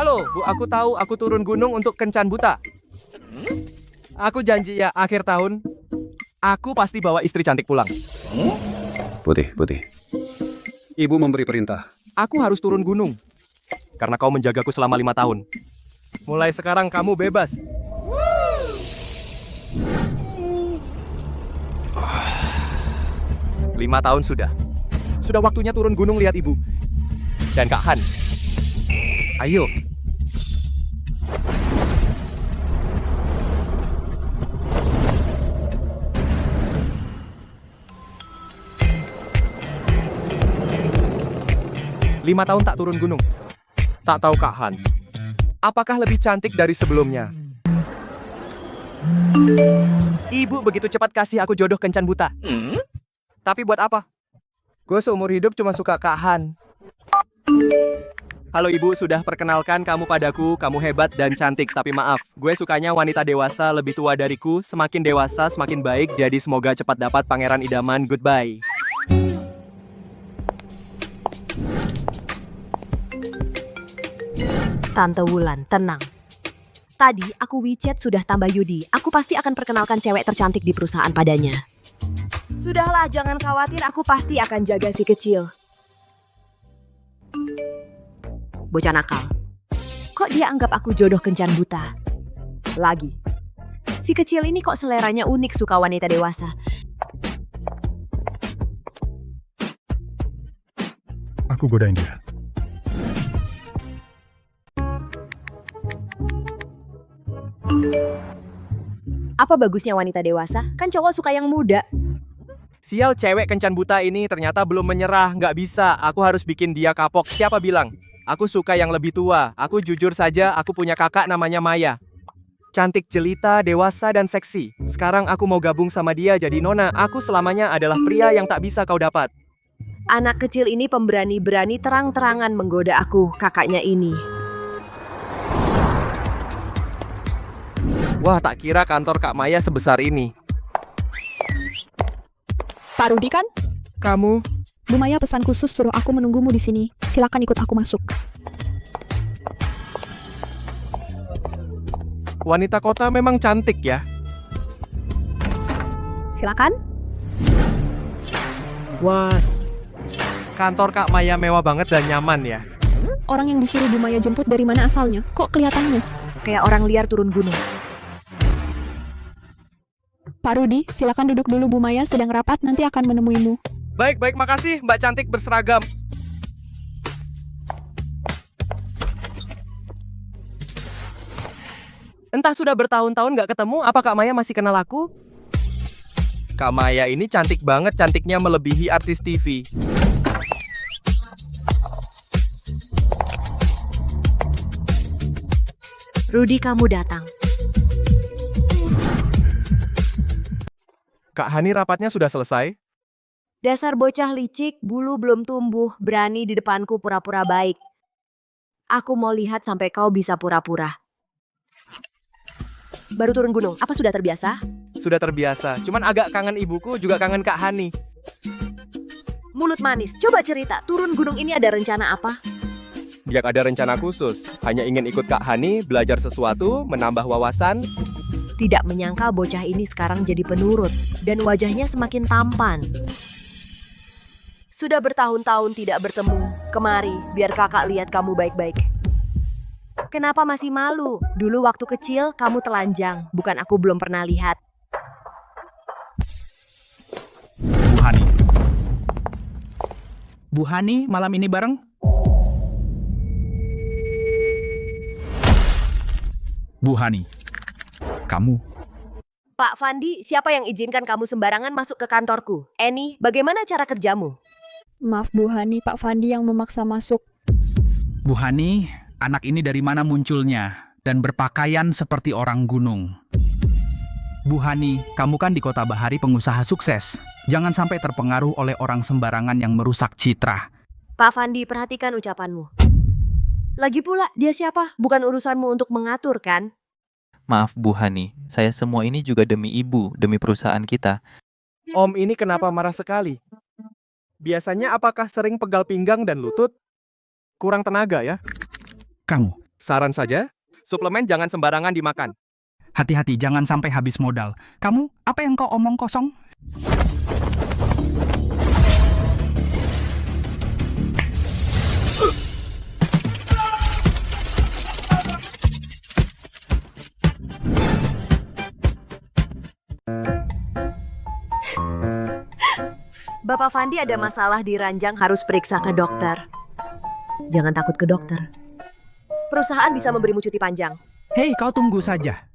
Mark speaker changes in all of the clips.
Speaker 1: Halo, Bu, aku tahu aku turun gunung untuk kencan buta. Aku janji ya, akhir tahun, aku pasti bawa istri cantik pulang.
Speaker 2: Putih. Ibu memberi perintah.
Speaker 1: Aku harus turun gunung, karena kau menjagaku selama 5 tahun. Mulai sekarang kamu bebas. Lima tahun sudah. Sudah waktunya turun gunung lihat ibu. Dan Kak Han. Ayo. Lima tahun tak turun gunung. Tak tahu Kak Han, apakah lebih cantik dari sebelumnya? Ibu begitu cepat kasih aku jodoh kencan buta. Tapi buat apa? Gue seumur hidup cuma suka Kak Han. Halo ibu, sudah perkenalkan kamu padaku, kamu hebat dan cantik. Tapi maaf, gue sukanya wanita dewasa lebih tua dariku. Semakin dewasa, semakin baik. Jadi semoga cepat dapat pangeran idaman. Goodbye.
Speaker 3: Tante Wulan, tenang. Tadi aku WeChat sudah tambah Yudi. Aku pasti akan perkenalkan cewek tercantik di perusahaan padanya. Sudahlah, jangan khawatir. Aku pasti akan jaga si kecil. Bocah nakal. Kok dia anggap aku jodoh kencan buta? Lagi. Si kecil ini kok seleranya unik, suka wanita dewasa.
Speaker 4: Aku godain dia.
Speaker 3: Apa bagusnya wanita dewasa? Kan cowok suka yang muda.
Speaker 1: Sial, cewek kencan buta ini ternyata belum menyerah. Nggak bisa, aku harus bikin dia kapok. Siapa bilang? Aku suka yang lebih tua. Aku jujur saja, aku punya kakak namanya Maya. Cantik jelita, dewasa, dan seksi. Sekarang aku mau gabung sama dia jadi nona. Aku selamanya adalah pria yang tak bisa kau dapat.
Speaker 3: Anak kecil ini pemberani-berani terang-terangan menggoda aku, kakaknya ini.
Speaker 1: Wah, tak kira kantor Kak Maya sebesar ini.
Speaker 5: Pak Rudi kan?
Speaker 1: Kamu?
Speaker 5: Bu Maya pesan khusus suruh aku menunggumu di sini. Silakan ikut aku masuk.
Speaker 1: Wanita kota memang cantik ya.
Speaker 5: Silakan.
Speaker 1: Wah, kantor Kak Maya mewah banget dan nyaman ya.
Speaker 5: Orang yang disuruh Bu Maya jemput dari mana asalnya? Kok kelihatannya?
Speaker 3: Kayak orang liar turun gunung.
Speaker 5: Pak Rudi, silakan duduk dulu. Bu Maya sedang rapat, nanti akan menemuimu.
Speaker 1: Baik, makasih Mbak cantik berseragam. Entah sudah bertahun-tahun gak ketemu, apa Kak Maya masih kenal aku? Kak Maya ini cantik banget, cantiknya melebihi artis TV.
Speaker 3: Rudi, kamu datang.
Speaker 1: Kak Hani, rapatnya sudah selesai?
Speaker 3: Dasar bocah licik, bulu belum tumbuh, berani di depanku pura-pura baik. Aku mau lihat sampai kau bisa pura-pura. Baru turun gunung, apa sudah terbiasa?
Speaker 1: Sudah terbiasa, cuman agak kangen ibuku, juga kangen Kak Hani.
Speaker 3: Mulut manis, coba cerita, turun gunung ini ada rencana apa?
Speaker 1: Gak ada rencana khusus, hanya ingin ikut Kak Hani, belajar sesuatu, menambah wawasan.
Speaker 3: Tidak menyangka bocah ini sekarang jadi penurut, dan wajahnya semakin tampan. Sudah bertahun-tahun tidak bertemu, kemari biar kakak lihat kamu baik-baik. Kenapa masih malu? Dulu waktu kecil kamu telanjang, bukan aku belum pernah lihat.
Speaker 6: Bu Hani, malam ini bareng? Bu Hani, kamu.
Speaker 3: Pak Fandi, siapa yang izinkan kamu sembarangan masuk ke kantorku? Eni, bagaimana cara kerjamu?
Speaker 5: Maaf Bu Hani, Pak Fandi yang memaksa masuk.
Speaker 6: Bu Hani, anak ini dari mana munculnya dan berpakaian seperti orang gunung? Bu Hani, kamu kan di Kota Bahari pengusaha sukses. Jangan sampai terpengaruh oleh orang sembarangan yang merusak citra.
Speaker 3: Pak Fandi, perhatikan ucapanmu. Lagi pula, dia siapa? Bukan urusanmu untuk mengatur, kan?
Speaker 7: Maaf Bu Hani, saya semua ini juga demi ibu, demi perusahaan kita.
Speaker 1: Om ini kenapa marah sekali? Biasanya apakah sering pegal pinggang dan lutut? Kurang tenaga ya?
Speaker 6: Kamu,
Speaker 1: Saran saja, suplemen jangan sembarangan dimakan.
Speaker 6: Hati-hati, jangan sampai habis modal. Kamu, apa yang kau omong kosong?
Speaker 3: Bapak Fandi ada masalah di ranjang harus periksa ke dokter. Jangan takut ke dokter. Perusahaan bisa memberimu cuti panjang.
Speaker 6: Hei, kau tunggu saja.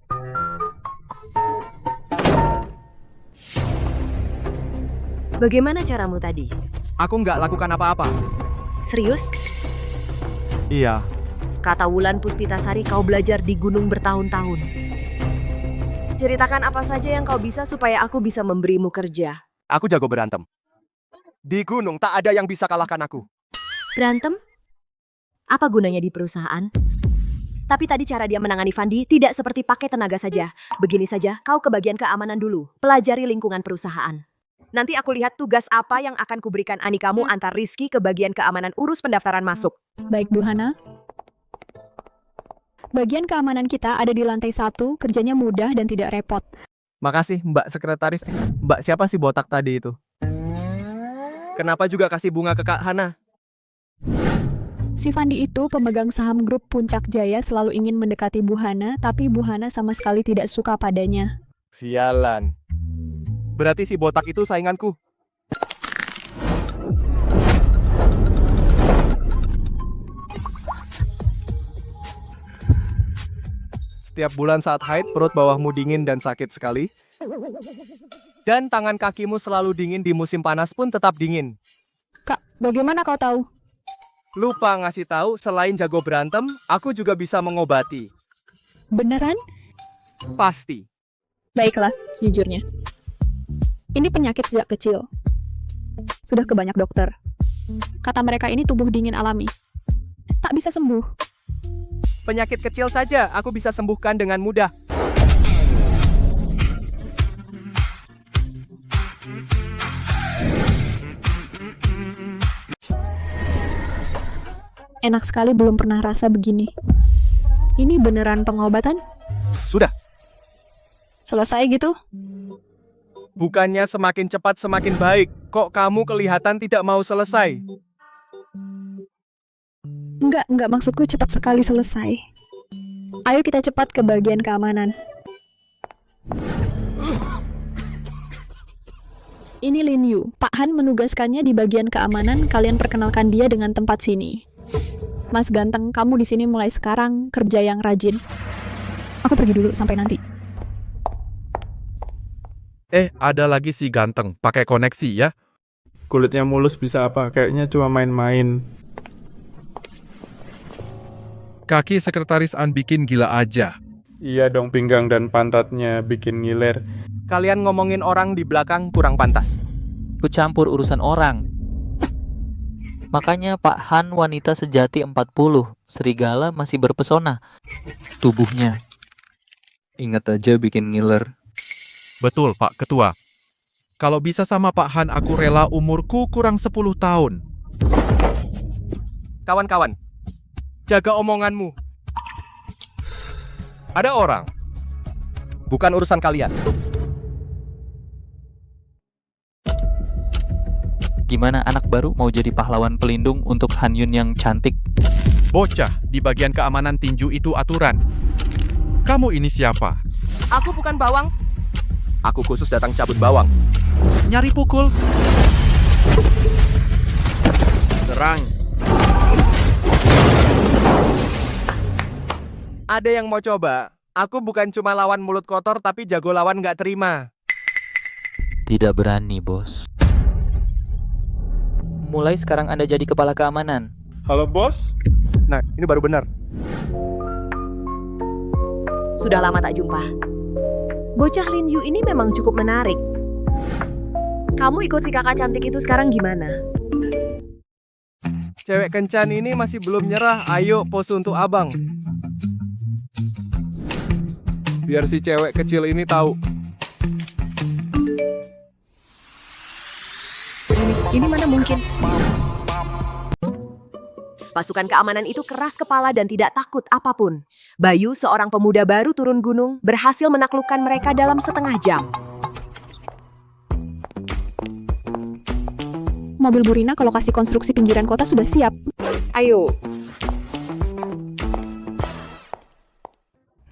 Speaker 3: Bagaimana caramu tadi?
Speaker 1: Aku nggak lakukan apa-apa.
Speaker 3: Serius?
Speaker 1: Iya.
Speaker 3: Kata Wulan Puspitasari kau belajar di gunung bertahun-tahun. Ceritakan apa saja yang kau bisa supaya aku bisa memberimu kerja.
Speaker 1: Aku jago berantem. Di gunung tak ada yang bisa kalahkan aku.
Speaker 3: Berantem? Apa gunanya di perusahaan? Tapi tadi cara dia menangani Fandi tidak seperti pakai tenaga saja. Begini saja, kau ke bagian keamanan dulu. Pelajari lingkungan perusahaan. Nanti aku lihat tugas apa yang akan kuberikan Ani kamu antar Rizky ke bagian keamanan urus pendaftaran masuk.
Speaker 5: Baik, Bu Hana. Bagian keamanan kita ada di lantai 1, kerjanya mudah dan tidak repot.
Speaker 1: Makasih, Mbak Sekretaris. Mbak siapa sih botak tadi itu? Kenapa juga kasih bunga ke Kak Hana?
Speaker 5: Si Fandi itu pemegang saham grup Puncak Jaya selalu ingin mendekati Bu Hana, tapi Bu Hana sama sekali tidak suka padanya.
Speaker 1: Sialan. Berarti si botak itu sainganku. Setiap bulan saat haid, perut bawahmu dingin dan sakit sekali. Dan tangan kakimu selalu dingin di musim panas pun tetap dingin.
Speaker 5: Kak, bagaimana kau tahu?
Speaker 1: Lupa ngasih tahu, selain jago berantem, aku juga bisa mengobati.
Speaker 5: Beneran?
Speaker 1: Pasti.
Speaker 5: Baiklah, sejujurnya. Ini penyakit sejak kecil. Sudah ke banyak dokter. Kata mereka ini tubuh dingin alami. Tak bisa sembuh.
Speaker 1: Penyakit kecil saja, aku bisa sembuhkan dengan mudah.
Speaker 5: Enak sekali, belum pernah rasa begini. Ini beneran pengobatan?
Speaker 1: Sudah.
Speaker 5: Selesai gitu?
Speaker 1: Bukannya semakin cepat semakin baik. Kok kamu kelihatan tidak mau selesai?
Speaker 5: Enggak, maksudku cepat sekali selesai. Ayo kita cepat ke bagian keamanan. Ini Lin Yu. Pak Han menugaskannya di bagian keamanan, kalian perkenalkan dia dengan tempat sini. Mas ganteng, kamu di sini mulai sekarang kerja yang rajin. Aku pergi dulu, sampai nanti.
Speaker 8: Ada lagi si ganteng, pakai koneksi ya.
Speaker 9: Kulitnya mulus bisa apa? Kayaknya cuma main-main.
Speaker 8: Kaki sekretaris An bikin gila aja.
Speaker 9: Iya dong, pinggang dan pantatnya bikin ngiler.
Speaker 1: Kalian ngomongin orang di belakang kurang pantas.
Speaker 7: Ku campur urusan orang. Makanya Pak Han wanita sejati 40. Serigala masih berpesona. Tubuhnya. Ingat aja bikin ngiler.
Speaker 8: Betul Pak Ketua. Kalau bisa sama Pak Han aku rela umurku kurang 10 tahun.
Speaker 1: Kawan-kawan, jaga omonganmu. Ada orang. Bukan urusan kalian.
Speaker 7: Gimana anak baru mau jadi pahlawan pelindung untuk Han Yun yang cantik?
Speaker 8: Bocah, di bagian keamanan tinju itu aturan. Kamu ini siapa?
Speaker 1: Aku bukan bawang. Aku khusus datang cabut bawang.
Speaker 8: Nyari pukul. Serang.
Speaker 1: Ada yang mau coba? Aku bukan cuma lawan mulut kotor, tapi jago lawan nggak terima.
Speaker 7: Tidak berani, bos. Mulai sekarang Anda jadi kepala keamanan.
Speaker 9: Halo bos?
Speaker 1: Nah, ini baru benar.
Speaker 3: Sudah lama tak jumpa. Bocah Lin Yu ini memang cukup menarik. Kamu ikut si kakak cantik itu sekarang gimana?
Speaker 1: Cewek kencan ini masih belum nyerah. Ayo pose untuk abang. Biar si cewek kecil ini tahu.
Speaker 3: Ini mana mungkin? Pasukan keamanan itu keras kepala dan tidak takut apapun. Bayu, seorang pemuda baru turun gunung, berhasil menaklukkan mereka dalam setengah jam.
Speaker 5: Mobil Burina ke lokasi konstruksi pinggiran kota sudah siap.
Speaker 3: Ayo.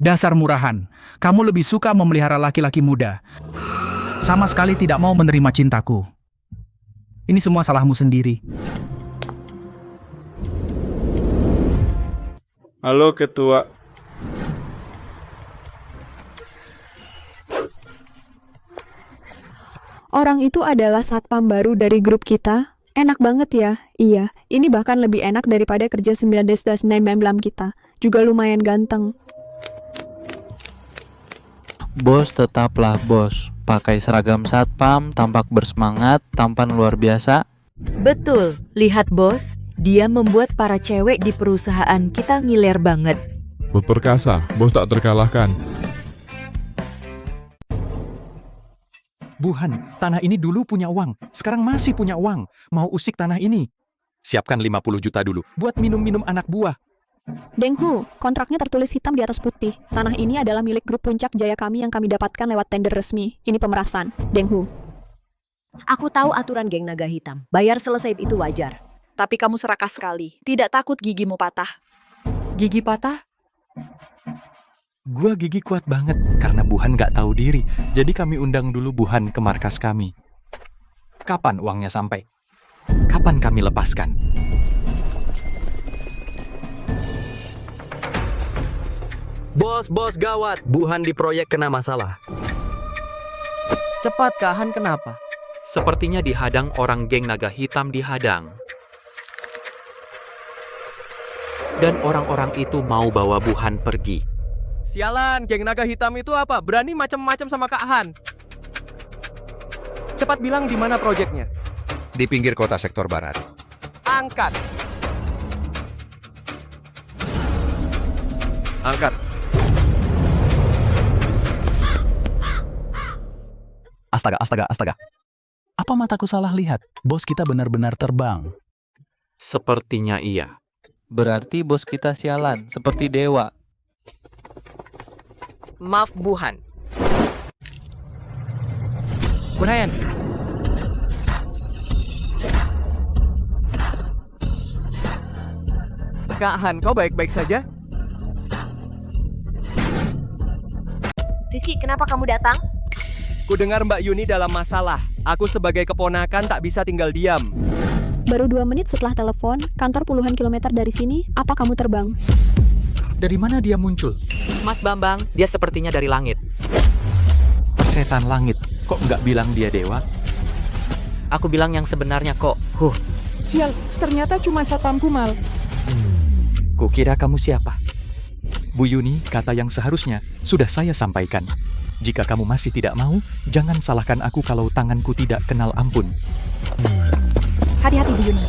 Speaker 6: Dasar murahan, kamu lebih suka memelihara laki-laki muda. Sama sekali tidak mau menerima cintaku. Ini semua salahmu sendiri.
Speaker 9: Halo ketua.
Speaker 5: Orang itu adalah satpam baru dari grup kita. Enak banget ya. Iya, ini bahkan lebih enak daripada kerja 19 memblam kita. Juga lumayan ganteng.
Speaker 7: Bos tetaplah bos. Pakai seragam satpam, tampak bersemangat, tampan luar biasa.
Speaker 10: Betul, lihat bos, dia membuat para cewek di perusahaan kita ngiler banget.
Speaker 11: Bos perkasa, bos tak terkalahkan.
Speaker 4: Buhan, tanah ini dulu punya uang. Sekarang masih punya uang. Mau usik tanah ini. Siapkan 50 juta dulu. Buat minum-minum anak buah.
Speaker 5: Deng Hu, kontraknya tertulis hitam di atas putih. Tanah ini adalah milik grup Puncak Jaya kami yang kami dapatkan lewat tender resmi. Ini pemerasan. Deng Hu.
Speaker 3: Aku tahu aturan geng naga hitam. Bayar selesai itu wajar.
Speaker 10: Tapi kamu serakah sekali, tidak takut gigimu patah. Gigi patah?
Speaker 4: Gua gigi kuat banget karena Buhan gak tahu diri. Jadi kami undang dulu Buhan ke markas kami. Kapan uangnya sampai? Kapan kami lepaskan?
Speaker 12: Bos gawat, Buhan di proyek kena masalah.
Speaker 1: Cepat, Kak Han, kenapa?
Speaker 13: Sepertinya dihadang orang geng naga hitam dihadang. Dan orang-orang itu mau bawa Buhan pergi.
Speaker 1: Sialan, geng naga hitam itu apa? Berani macam-macam sama Kak Han. Cepat bilang di mana proyeknya.
Speaker 2: Di pinggir kota sektor barat.
Speaker 1: Angkat. Angkat.
Speaker 6: Astaga. Apa mataku salah lihat? Bos kita benar-benar terbang.
Speaker 13: Sepertinya iya.
Speaker 7: Berarti bos kita sialan, seperti dewa.
Speaker 12: Maaf Buhan.
Speaker 1: Brian. Kak Han, kau baik-baik saja?
Speaker 3: Rizky, kenapa kamu datang?
Speaker 1: Ku dengar Mbak Yuni dalam masalah. Aku sebagai keponakan tak bisa tinggal diam.
Speaker 5: Baru 2 menit setelah telepon, kantor puluhan kilometer dari sini, apa kamu terbang?
Speaker 6: Dari mana dia muncul?
Speaker 12: Mas Bambang, dia sepertinya dari langit.
Speaker 4: Setan langit. Kok nggak bilang dia dewa?
Speaker 12: Aku bilang yang sebenarnya kok.
Speaker 10: Sial, ternyata cuma satpam kumal.
Speaker 4: Kukira kamu siapa? Bu Yuni, kata yang seharusnya sudah saya sampaikan. Jika kamu masih tidak mau, jangan salahkan aku kalau tanganku tidak kenal ampun.
Speaker 5: Hati-hati, Bu Yuni.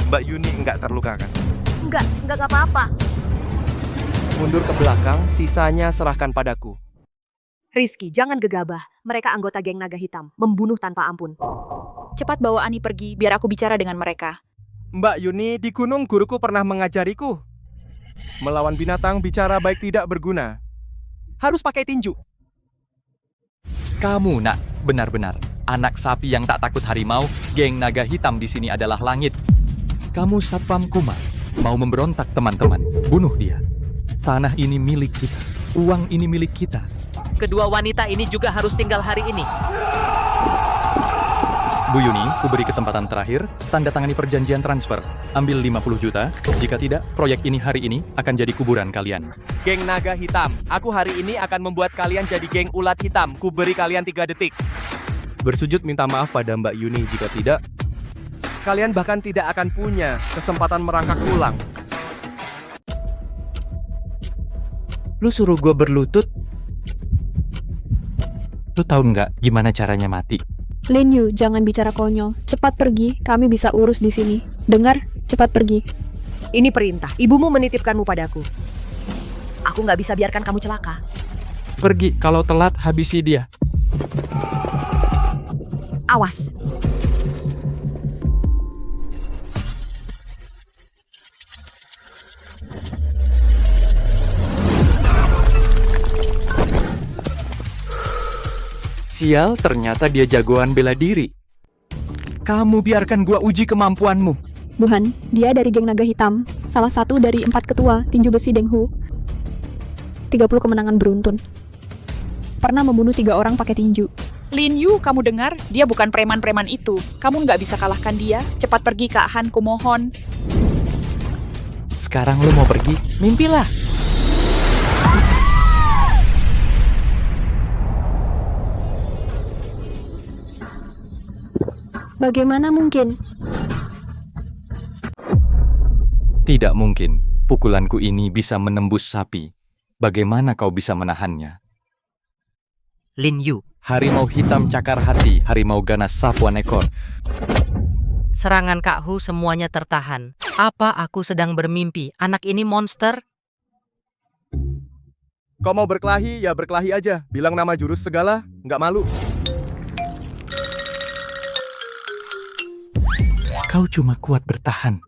Speaker 1: Mbak Yuni enggak terluka kan?
Speaker 3: Enggak apa-apa.
Speaker 1: Mundur ke belakang, sisanya serahkan padaku.
Speaker 3: Rizky, jangan gegabah. Mereka anggota geng naga hitam, membunuh tanpa ampun.
Speaker 10: Cepat bawa Ani pergi, biar aku bicara dengan mereka.
Speaker 1: Mbak Yuni, di gunung guruku pernah mengajariku. Melawan binatang bicara baik tidak berguna. Harus pakai tinju.
Speaker 4: Kamu, nak, benar-benar anak sapi yang tak takut harimau. Geng naga hitam di sini adalah langit. Kamu satpam kumal, mau memberontak teman-teman. Bunuh dia. Tanah ini milik kita. Uang ini milik kita.
Speaker 12: Kedua wanita ini juga harus tinggal hari ini.
Speaker 4: Bu Yuni, ku beri kesempatan terakhir, tanda tangani perjanjian transfer. Ambil 50 juta, jika tidak, proyek ini hari ini akan jadi kuburan kalian.
Speaker 1: Geng naga hitam, aku hari ini akan membuat kalian jadi geng ulat hitam. Ku beri kalian 3 detik. Bersujud minta maaf pada Mbak Yuni, jika tidak, kalian bahkan tidak akan punya kesempatan merangkak tulang.
Speaker 4: Lu suruh gue berlutut? Lu tahu nggak gimana caranya mati?
Speaker 5: Lin Yu, jangan bicara konyol. Cepat pergi, kami bisa urus di sini. Dengar, cepat pergi.
Speaker 3: Ini perintah. Ibumu menitipkanmu padaku. Aku nggak bisa biarkan kamu celaka.
Speaker 4: Pergi, kalau telat habisi dia.
Speaker 3: Awas.
Speaker 4: Sial, ternyata dia jagoan bela diri. Kamu biarkan gua uji kemampuanmu.
Speaker 5: Buhan, dia dari geng naga hitam. Salah satu dari 4 ketua tinju besi Denghu. 30 kemenangan beruntun. Pernah membunuh 3 orang pakai tinju.
Speaker 14: Lin Yu, kamu dengar? Dia bukan preman-preman itu. Kamu nggak bisa kalahkan dia. Cepat pergi, Kak Han, kumohon.
Speaker 4: Sekarang lu mau pergi? Mimpilah.
Speaker 5: Bagaimana mungkin?
Speaker 4: Tidak mungkin. Pukulanku ini bisa menembus sapi. Bagaimana kau bisa menahannya?
Speaker 12: Lin Yu,
Speaker 4: Harimau hitam cakar hati, harimau ganas sapuan ekor.
Speaker 12: serangan Kak Hu semuanya tertahan. Apa aku sedang bermimpi? Anak ini monster?
Speaker 1: Kau mau berkelahi, ya berkelahi aja. Bilang nama jurus segala, nggak malu.
Speaker 4: Kau cuma kuat bertahan.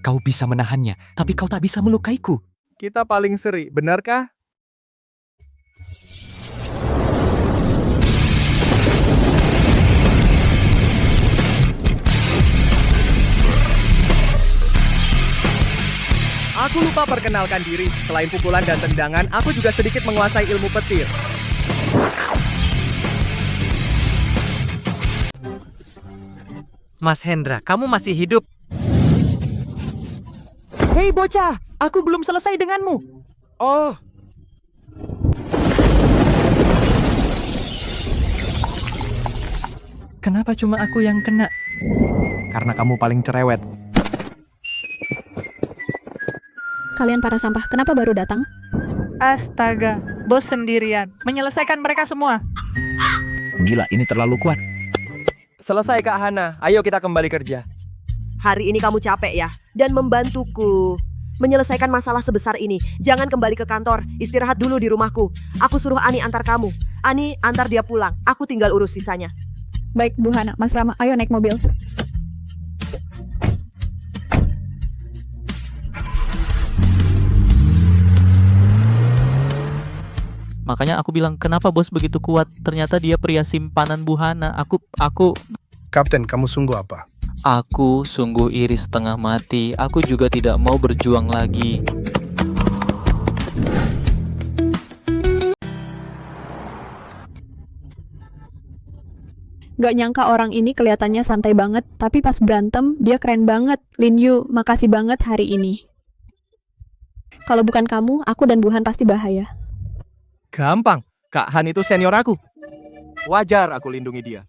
Speaker 4: Kau bisa menahannya, tapi kau tak bisa melukaiku.
Speaker 1: Kita paling seri, benarkah? Aku lupa perkenalkan diri. Selain pukulan dan tendangan, aku juga sedikit menguasai ilmu petir.
Speaker 12: Mas Hendra, kamu masih hidup?
Speaker 14: Hei bocah, aku belum selesai denganmu.
Speaker 1: Oh,
Speaker 4: Kenapa cuma aku yang kena?
Speaker 1: karena kamu paling cerewet.
Speaker 5: Kalian para sampah, kenapa baru datang?
Speaker 14: Astaga, bos sendirian. Menyelesaikan mereka semua.
Speaker 6: Gila, ini terlalu kuat.
Speaker 1: Selesai Kak Hana, ayo kita kembali kerja.
Speaker 3: Hari ini kamu capek ya, dan membantuku menyelesaikan masalah sebesar ini. Jangan kembali ke kantor, istirahat dulu di rumahku. Aku suruh Ani antar kamu. Ani, antar dia pulang. Aku tinggal urus sisanya.
Speaker 5: Baik, Bu Hana, Mas Rama, ayo naik mobil.
Speaker 7: Makanya aku bilang, kenapa bos begitu kuat? Ternyata dia pria simpanan Bu Hana.
Speaker 15: Kapten, kamu sungguh apa?
Speaker 7: Aku sungguh iri setengah mati. Aku juga tidak mau berjuang lagi.
Speaker 5: Gak nyangka orang ini kelihatannya santai banget, tapi pas berantem, dia keren banget. Lin Yu, makasih banget hari ini. Kalau bukan kamu, aku dan Buhan pasti bahaya.
Speaker 1: Gampang, Kak Han itu senior aku. Wajar aku lindungi dia.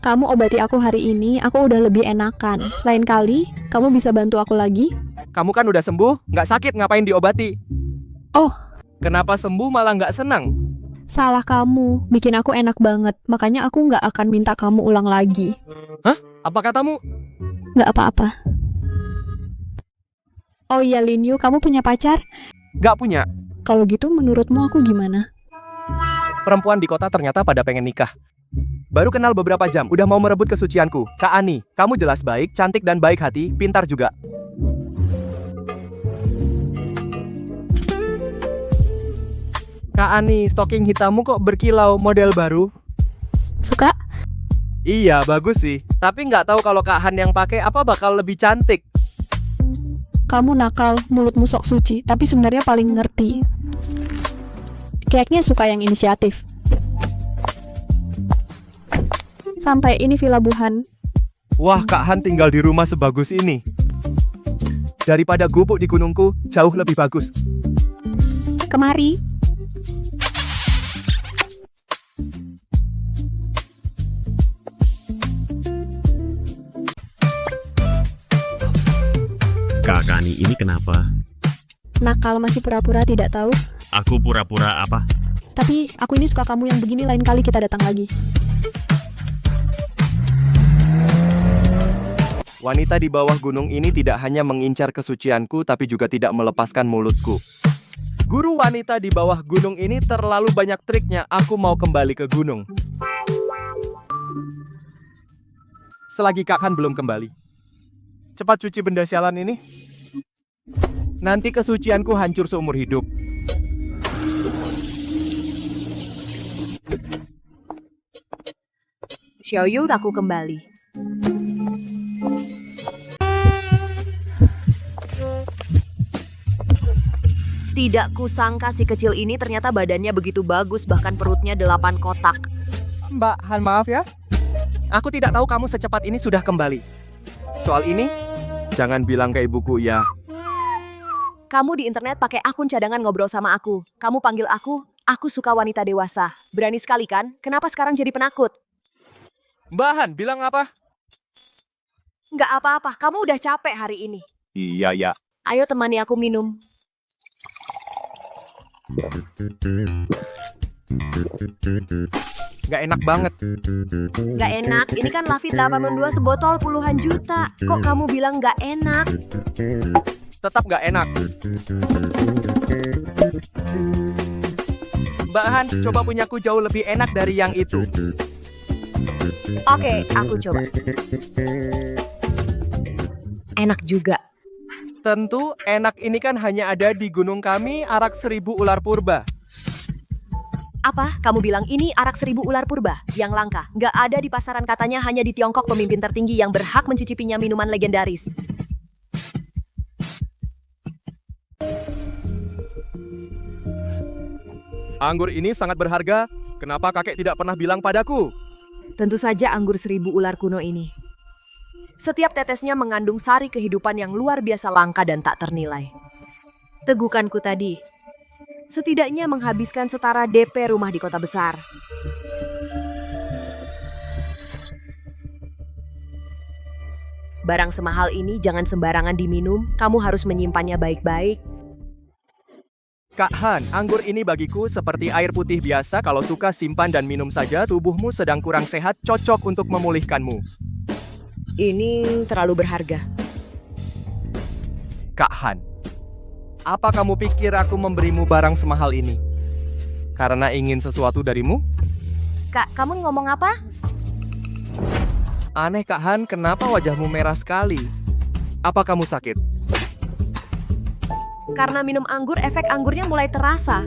Speaker 5: Kamu obati aku hari ini, aku udah lebih enakan. Lain kali, kamu bisa bantu aku lagi?
Speaker 1: Kamu kan udah sembuh, nggak sakit ngapain diobati?
Speaker 5: Oh.
Speaker 1: Kenapa sembuh malah nggak senang?
Speaker 5: Salah kamu, bikin aku enak banget. Makanya aku nggak akan minta kamu ulang lagi.
Speaker 1: Hah? Apa katamu?
Speaker 5: Nggak apa-apa. Oh iya Lin Yu, kamu punya pacar?
Speaker 1: Nggak punya.
Speaker 5: Kalau gitu menurutmu aku gimana?
Speaker 1: Perempuan di kota ternyata pada pengen nikah. Baru kenal beberapa jam, udah mau merebut kesucianku. Kak Ani, kamu jelas baik, cantik dan baik hati, pintar juga. Kak Ani, stocking hitammu kok berkilau, model baru?
Speaker 5: Suka?
Speaker 1: Iya, bagus sih. Tapi nggak tahu kalau Kak Han yang pakai apa bakal lebih cantik.
Speaker 5: Kamu nakal, mulutmu sok suci, tapi sebenarnya paling ngerti. Kayaknya suka yang inisiatif. Sampai ini Villa Buhan.
Speaker 1: Wah, Kak Han tinggal di rumah sebagus ini. Daripada gubuk di gunungku, jauh lebih bagus.
Speaker 5: Kemari.
Speaker 16: Kak Kani ini kenapa?
Speaker 5: Nakal masih pura-pura tidak tahu.
Speaker 16: Aku pura-pura apa?
Speaker 5: Tapi aku ini suka kamu yang begini, lain kali kita datang lagi.
Speaker 1: Wanita di bawah gunung ini tidak hanya mengincar kesucianku, tapi juga tidak melepaskan mulutku. Guru wanita di bawah gunung ini terlalu banyak triknya, aku mau kembali ke gunung. selagi Kak Han belum kembali. Cepat cuci benda sialan ini. Nanti kesucianku hancur seumur hidup.
Speaker 3: Xiaoyu, aku kembali. Tidak kusangka si kecil ini ternyata badannya begitu bagus, bahkan perutnya 8 kotak.
Speaker 1: Mbak Han, maaf ya. Aku tidak tahu kamu secepat ini sudah kembali. Soal ini, jangan bilang ke ibuku ya.
Speaker 3: Kamu di internet pakai akun cadangan ngobrol sama aku. Kamu panggil aku suka wanita dewasa. Berani sekali kan? Kenapa sekarang jadi penakut?
Speaker 1: Mbak Han, bilang apa?
Speaker 3: Nggak apa-apa, kamu udah capek hari ini.
Speaker 1: Iya, ya.
Speaker 3: Ayo temani aku minum.
Speaker 1: Nggak enak banget.
Speaker 3: Nggak enak, ini kan Lafit 82 sebotol puluhan juta. Kok kamu bilang nggak enak?
Speaker 1: Tetap nggak enak. Mbak Han, coba punyaku jauh lebih enak dari yang itu.
Speaker 3: Oke, aku coba. Enak juga.
Speaker 1: Tentu, enak ini kan hanya ada di gunung kami, arak 1000 ular purba.
Speaker 3: Apa? Kamu bilang ini arak 1000 ular purba? Yang langka. Nggak ada di pasaran, katanya hanya di Tiongkok pemimpin tertinggi yang berhak mencicipinya, minuman legendaris.
Speaker 1: Anggur ini sangat berharga. Kenapa kakek tidak pernah bilang padaku?
Speaker 3: Tentu saja anggur 1000 ular kuno ini. Setiap tetesnya mengandung sari kehidupan yang luar biasa langka dan tak ternilai. Tegukanku tadi, setidaknya menghabiskan setara DP rumah di kota besar. Barang semahal ini jangan sembarangan diminum, kamu harus menyimpannya baik-baik.
Speaker 1: Kak Han, anggur ini bagiku seperti air putih biasa. Kalau suka simpan dan minum saja. Tubuhmu sedang kurang sehat, cocok untuk memulihkanmu.
Speaker 3: Ini terlalu berharga.
Speaker 1: Kak Han, apa kamu pikir aku memberimu barang semahal ini karena ingin sesuatu darimu?
Speaker 3: Kak, kamu ngomong apa?
Speaker 1: Aneh Kak Han, kenapa wajahmu merah sekali? Apa kamu sakit?
Speaker 3: Karena minum anggur, efek anggurnya mulai terasa.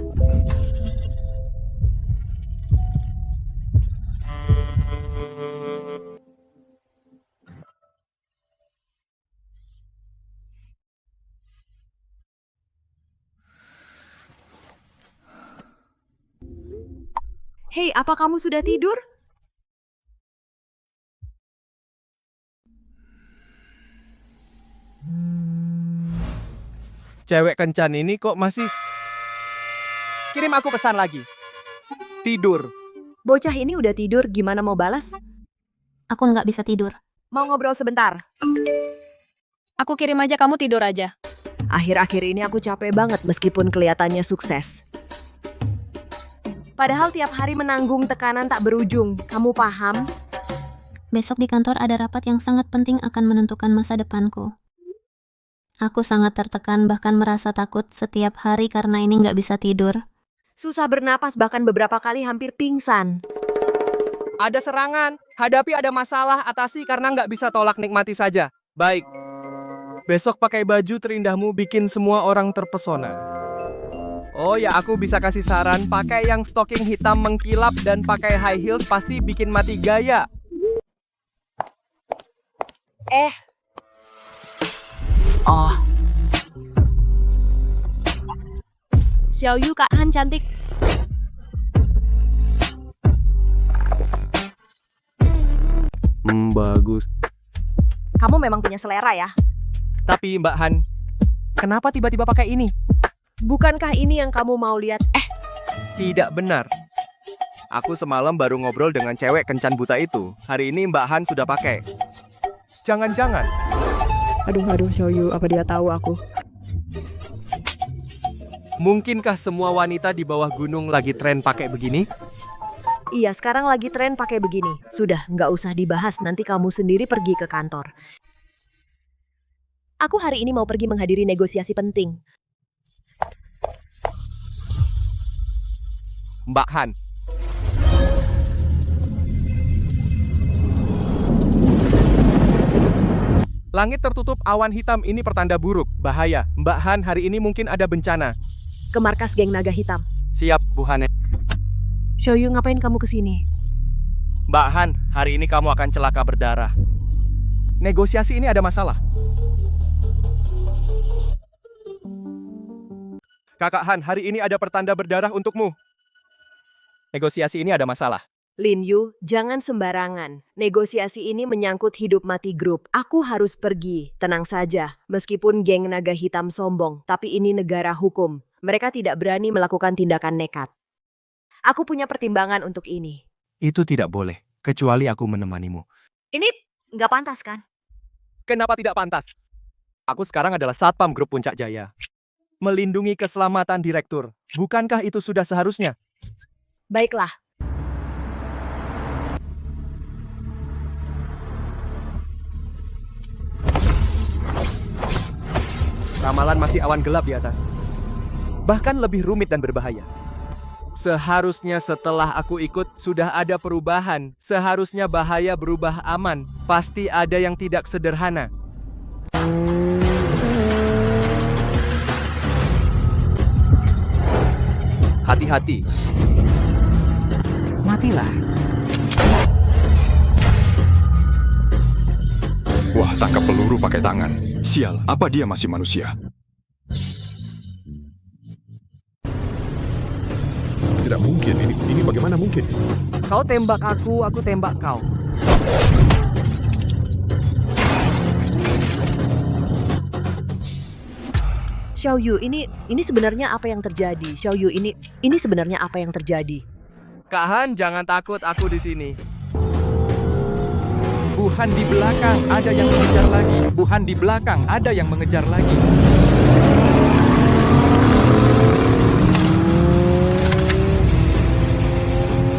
Speaker 3: Hei, apa kamu sudah tidur?
Speaker 1: Cewek kencan ini kok masih... Kirim aku pesan lagi. Tidur.
Speaker 3: Bocah ini udah tidur, gimana mau balas?
Speaker 17: Aku nggak bisa tidur.
Speaker 3: Mau ngobrol sebentar?
Speaker 17: Aku kirim aja, kamu tidur aja.
Speaker 3: Akhir-akhir ini aku capek banget meskipun kelihatannya sukses. Padahal tiap hari menanggung tekanan tak berujung, kamu paham?
Speaker 17: Besok di kantor ada rapat yang sangat penting akan menentukan masa depanku. Aku sangat tertekan, bahkan merasa takut setiap hari karena ini nggak bisa tidur.
Speaker 3: Susah bernapas, bahkan beberapa kali hampir pingsan.
Speaker 1: Ada serangan, hadapi ada masalah, atasi karena nggak bisa tolak, nikmati saja. Baik. Besok pakai baju terindahmu bikin semua orang terpesona. Oh ya, aku bisa kasih saran, pakai yang stocking hitam mengkilap dan pakai high heels pasti bikin mati gaya.
Speaker 3: Oh. Xiaoyu, Kak Han cantik.
Speaker 1: Bagus.
Speaker 3: Kamu memang punya selera ya.
Speaker 1: Tapi Mbak Han, kenapa tiba-tiba pakai ini?
Speaker 3: Bukankah ini yang kamu mau lihat?
Speaker 1: Tidak benar. Aku semalam baru ngobrol dengan cewek kencan buta itu. Hari ini Mbak Han sudah pakai. Jangan-jangan.
Speaker 5: Aduh, Xiaoyu, apa dia tahu aku?
Speaker 1: Mungkinkah semua wanita di bawah gunung lagi tren pakai begini?
Speaker 3: Iya, sekarang lagi tren pakai begini. Sudah, nggak usah dibahas, nanti kamu sendiri pergi ke kantor. Aku hari ini mau pergi menghadiri negosiasi penting.
Speaker 1: Mbak Han. Langit tertutup awan hitam ini pertanda buruk, bahaya. Mbak Han, hari ini mungkin ada bencana.
Speaker 3: Ke markas geng naga hitam.
Speaker 1: Siap, Bu Han.
Speaker 3: Xiaoyu, ngapain kamu kesini?
Speaker 1: Mbak Han, hari ini kamu akan celaka berdarah. Negosiasi ini ada masalah. Kakak Han, hari ini ada pertanda berdarah untukmu. Negosiasi ini ada masalah.
Speaker 3: Lin Yu, jangan sembarangan. Negosiasi ini menyangkut hidup mati grup. Aku harus pergi. Tenang saja. Meskipun geng naga hitam sombong, tapi ini negara hukum. Mereka tidak berani melakukan tindakan nekat. Aku punya pertimbangan untuk ini.
Speaker 1: Itu tidak boleh, kecuali aku menemanimu.
Speaker 3: Ini nggak pantas kan?
Speaker 1: Kenapa tidak pantas? Aku sekarang adalah satpam grup Puncak Jaya. Melindungi keselamatan direktur. Bukankah itu sudah seharusnya?
Speaker 3: Baiklah.
Speaker 1: Ramalan masih awan gelap di atas. Bahkan lebih rumit dan berbahaya. Seharusnya setelah aku ikut sudah ada perubahan. Seharusnya bahaya berubah aman. Pasti ada yang tidak sederhana. Hati-hati.
Speaker 4: Matilah.
Speaker 18: Wah, tangkap peluru pakai tangan. Sial, apa dia masih manusia?
Speaker 11: Tidak mungkin, ini bagaimana mungkin?
Speaker 1: Kau tembak aku tembak kau.
Speaker 3: Xiaoyu, ini sebenarnya apa yang terjadi? Xiaoyu, ini sebenarnya apa yang terjadi?
Speaker 1: Kak Han, jangan takut, aku di sini.
Speaker 4: Bu Han di belakang, ada yang mengejar lagi. Bu Han di belakang, ada yang mengejar lagi.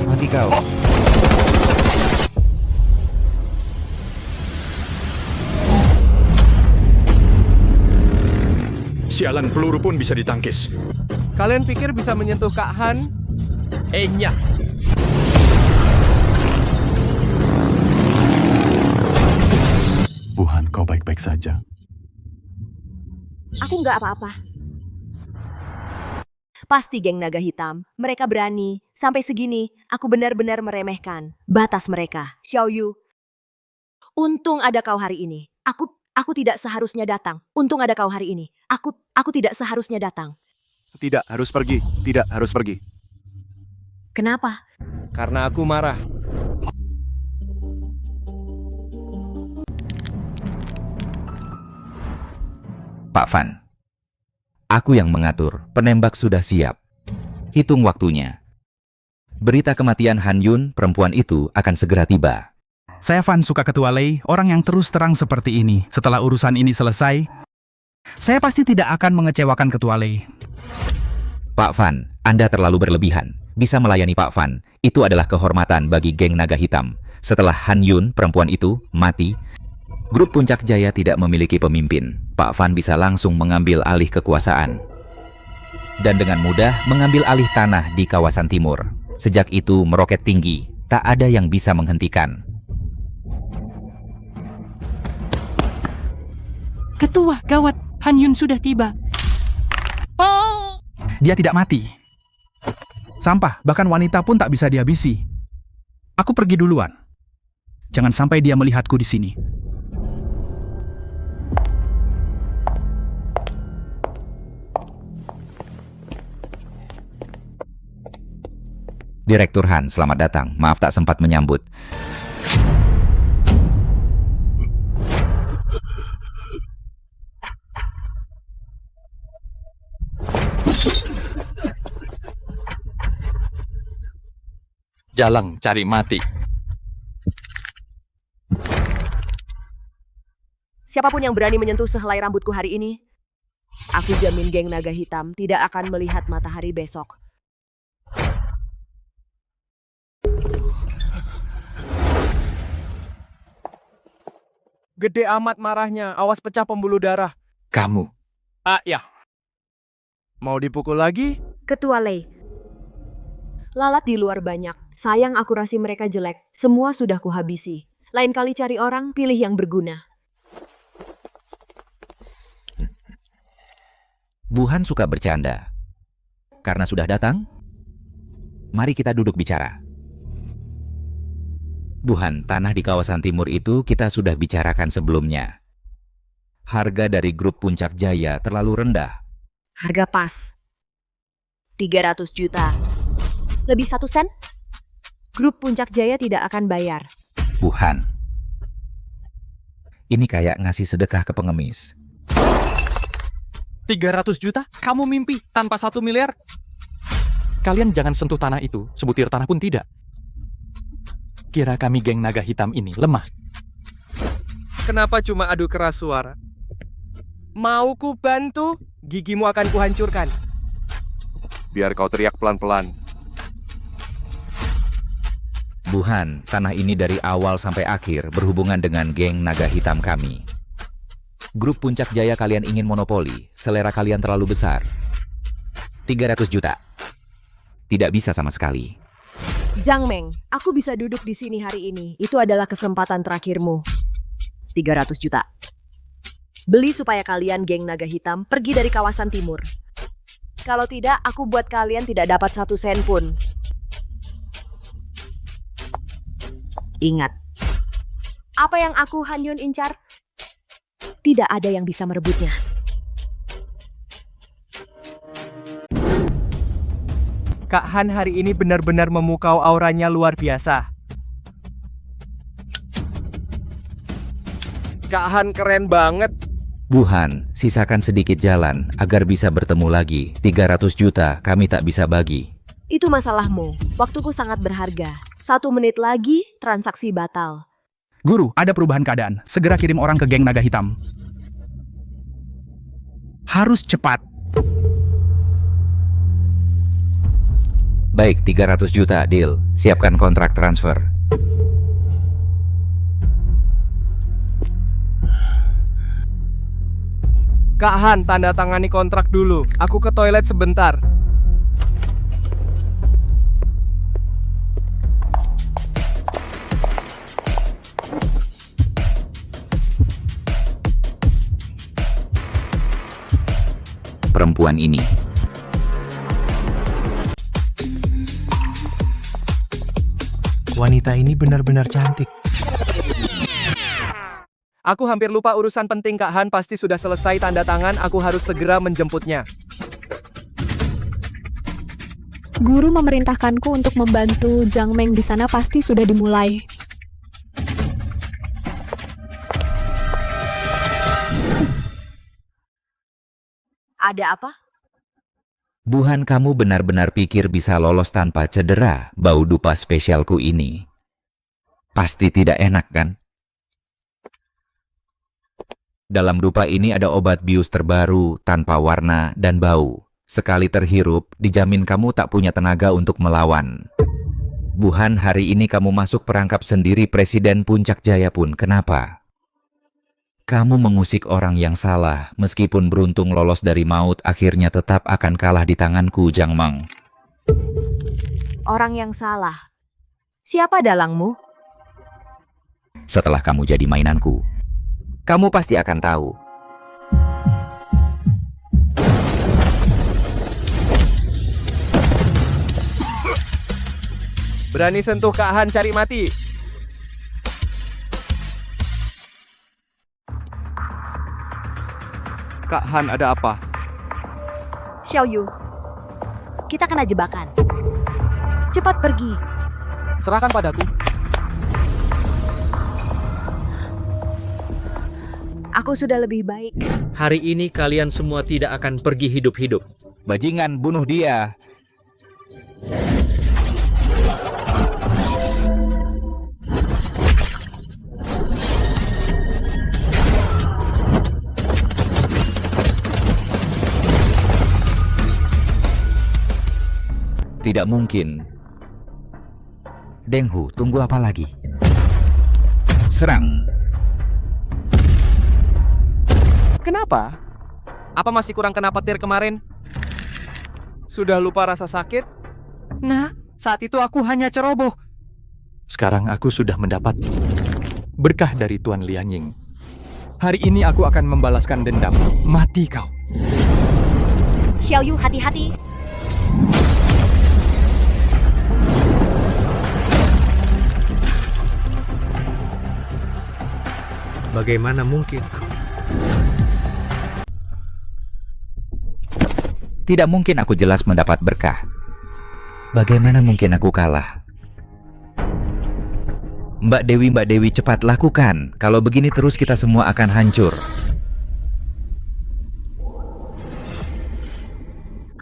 Speaker 2: Mati kau.
Speaker 18: Sialan, peluru pun bisa ditangkis.
Speaker 1: Kalian pikir bisa menyentuh Kak Han? Enya.
Speaker 18: Bu Han, kau baik-baik saja.
Speaker 3: Aku nggak apa-apa. Pasti geng naga hitam. Mereka berani. Sampai segini, aku benar-benar meremehkan batas mereka. Xiaoyu, untung ada kau hari ini. Aku tidak seharusnya datang. Untung ada kau hari ini. Aku tidak seharusnya datang.
Speaker 1: Tidak harus pergi. Tidak harus pergi.
Speaker 3: Kenapa?
Speaker 1: Karena aku marah.
Speaker 19: Pak Fan, aku yang mengatur. Penembak sudah siap. Hitung waktunya. Berita kematian Han Yun, perempuan itu, akan segera tiba.
Speaker 6: Saya Fan suka Ketua Lei, orang yang terus terang seperti ini. Setelah urusan ini selesai, saya pasti tidak akan mengecewakan Ketua Lei.
Speaker 19: Pak Fan, Anda terlalu berlebihan. Bisa melayani Pak Fan, itu adalah kehormatan bagi geng naga hitam. Setelah Han Yun, perempuan itu, mati, grup Puncak Jaya tidak memiliki pemimpin. Pak Fan bisa langsung mengambil alih kekuasaan. Dan dengan mudah mengambil alih tanah di kawasan timur. Sejak itu meroket tinggi, tak ada yang bisa menghentikan.
Speaker 20: Ketua, gawat, Han Yun sudah tiba.
Speaker 6: Dia tidak mati. Sampah, bahkan wanita pun tak bisa dihabisi. Aku pergi duluan. Jangan sampai dia melihatku di sini.
Speaker 19: Direktur Han, selamat datang. Maaf tak sempat menyambut.
Speaker 4: Jalang cari mati.
Speaker 3: Siapapun yang berani menyentuh sehelai rambutku hari ini, aku jamin geng naga hitam tidak akan melihat matahari besok.
Speaker 1: Gede amat marahnya, awas pecah pembuluh darah.
Speaker 4: Kamu.
Speaker 1: Ah, ya. Mau dipukul lagi?
Speaker 3: Ketua Lei. Lalat di luar banyak. Sayang akurasi mereka jelek. Semua sudah kuhabisi. Lain kali cari orang, pilih yang berguna.
Speaker 19: Buhan suka bercanda. Karena sudah datang, mari kita duduk bicara. Buhan, tanah di kawasan timur itu kita sudah bicarakan sebelumnya. Harga dari grup Puncak Jaya terlalu rendah.
Speaker 3: Harga pas. 300 juta. Lebih 1 sen? Grup Puncak Jaya tidak akan bayar.
Speaker 19: Buhan, ini kayak ngasih sedekah ke pengemis.
Speaker 4: 300 juta? Kamu mimpi tanpa 1 miliar? Kalian jangan sentuh tanah itu, sebutir tanah pun tidak. Kira kami geng naga hitam ini lemah.
Speaker 1: Kenapa cuma adu keras suara? Mau ku bantu, gigimu akan kuhancurkan.
Speaker 11: Biar kau teriak pelan-pelan.
Speaker 19: Buhan, tanah ini dari awal sampai akhir berhubungan dengan geng naga hitam kami. Grup Puncak Jaya kalian ingin monopoli, selera kalian terlalu besar. 300 juta. Tidak bisa sama sekali.
Speaker 3: Zhang Meng, aku bisa duduk di sini hari ini. Itu adalah kesempatan terakhirmu. 300 juta. Beli supaya kalian geng naga hitam pergi dari kawasan timur. Kalau tidak, aku buat kalian tidak dapat 1 sen pun. Ingat, apa yang aku Han Yun incar, tidak ada yang bisa merebutnya.
Speaker 1: Kak Han hari ini benar-benar memukau auranya luar biasa. Kak Han keren banget.
Speaker 19: Buhan, sisakan sedikit jalan agar bisa bertemu lagi. 300 juta kami tak bisa bagi.
Speaker 3: Itu masalahmu. Waktuku sangat berharga. 1 menit lagi, transaksi batal.
Speaker 6: Guru, ada perubahan keadaan. Segera kirim orang ke geng naga hitam. Harus cepat.
Speaker 19: Baik, 300 juta, deal. Siapkan kontrak transfer.
Speaker 1: Kak Han, tanda tangani kontrak dulu. Aku ke toilet sebentar.
Speaker 19: Perempuan ini.
Speaker 15: Wanita ini benar-benar cantik.
Speaker 1: Aku hampir lupa urusan penting. Kak Han pasti sudah selesai tanda tangan. Aku harus segera menjemputnya.
Speaker 5: Guru memerintahkanku untuk membantu Zhang Meng di sana pasti sudah dimulai.
Speaker 3: Ada apa?
Speaker 19: Buhan, kamu benar-benar pikir bisa lolos tanpa cedera bau dupa spesialku ini? Pasti tidak enak, kan? Dalam dupa ini ada obat bius terbaru tanpa warna dan bau. Sekali terhirup, dijamin kamu tak punya tenaga untuk melawan. Buhan, hari ini kamu masuk perangkap sendiri Presiden Puncak Jaya pun. Kenapa? Kamu mengusik orang yang salah, meskipun beruntung lolos dari maut, akhirnya tetap akan kalah di tanganku, Zhang Meng.
Speaker 3: Orang yang salah. Siapa dalangmu?
Speaker 19: Setelah kamu jadi mainanku, kamu pasti akan tahu.
Speaker 1: Berani sentuh Kak Han, cari mati. Kak Han, ada apa?
Speaker 3: Xiaoyu, kita kena jebakan. Cepat pergi.
Speaker 1: Serahkan padaku.
Speaker 3: Aku sudah lebih baik.
Speaker 13: Hari ini kalian semua tidak akan pergi hidup-hidup.
Speaker 19: Bajingan, bunuh dia. Tidak mungkin. Deng Hu, tunggu apa lagi? Serang.
Speaker 1: Kenapa? Apa masih kurang kena petir kemarin? Sudah lupa rasa sakit?
Speaker 4: Nah, saat itu aku hanya ceroboh. Sekarang aku sudah mendapat berkah dari Tuan Lianying. Hari ini aku akan membalaskan dendam. Mati kau.
Speaker 3: Xiaoyu, hati-hati.
Speaker 15: Bagaimana mungkin?
Speaker 19: Tidak mungkin aku jelas mendapat berkah. Bagaimana mungkin aku kalah? Mbak Dewi, cepat lakukan. Kalau begini terus kita semua akan hancur.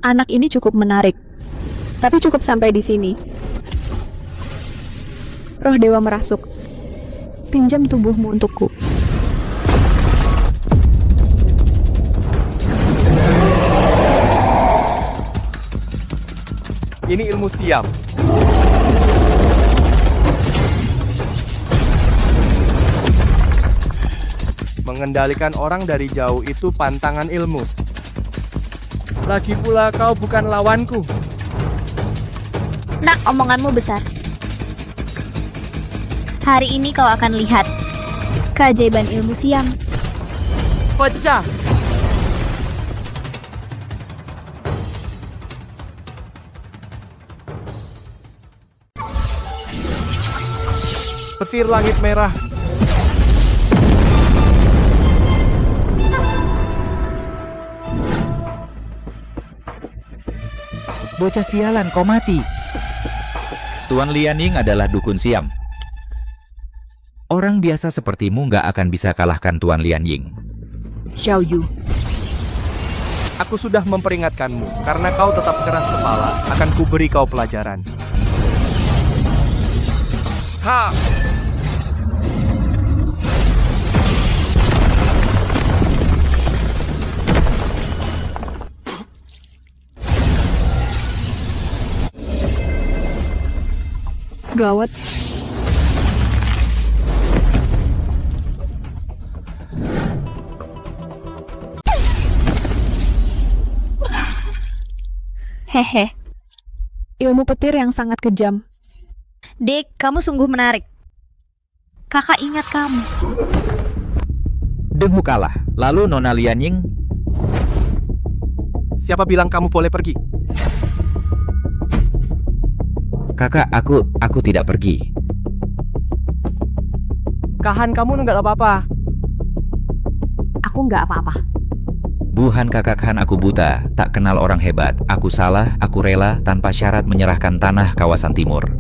Speaker 5: Anak ini cukup menarik. Tapi cukup sampai di sini. Roh dewa merasuk. Pinjam tubuhmu untukku.
Speaker 1: Ini ilmu siam. Mengendalikan orang dari jauh itu pantangan ilmu. Lagi pula kau bukan lawanku.
Speaker 21: Nak, omonganmu besar. Hari ini kau akan lihat keajaiban ilmu siam.
Speaker 1: Pecah. Petir langit merah.
Speaker 19: Bocah sialan, kau mati. Tuan Lianying adalah dukun siam. Orang biasa sepertimu nggak akan bisa kalahkan Tuan Lianying.
Speaker 3: Xiaoyu.
Speaker 1: Aku sudah memperingatkanmu, karena kau tetap keras kepala, akan kuberi kau pelajaran. Ha!
Speaker 5: Gawat.
Speaker 21: Hehe.
Speaker 5: Ilmu petir yang sangat kejam.
Speaker 21: Dek, kamu sungguh menarik. Kakak ingat kamu.
Speaker 19: Denghu kalah. Lalu Nona Lianying.
Speaker 1: Siapa bilang kamu boleh pergi?
Speaker 19: Kakak, aku tidak pergi.
Speaker 1: Kahan, kamu nggak apa-apa.
Speaker 3: Aku nggak apa-apa.
Speaker 19: Buhan kakak Han, aku buta, tak kenal orang hebat. Aku salah, aku rela tanpa syarat menyerahkan tanah kawasan timur.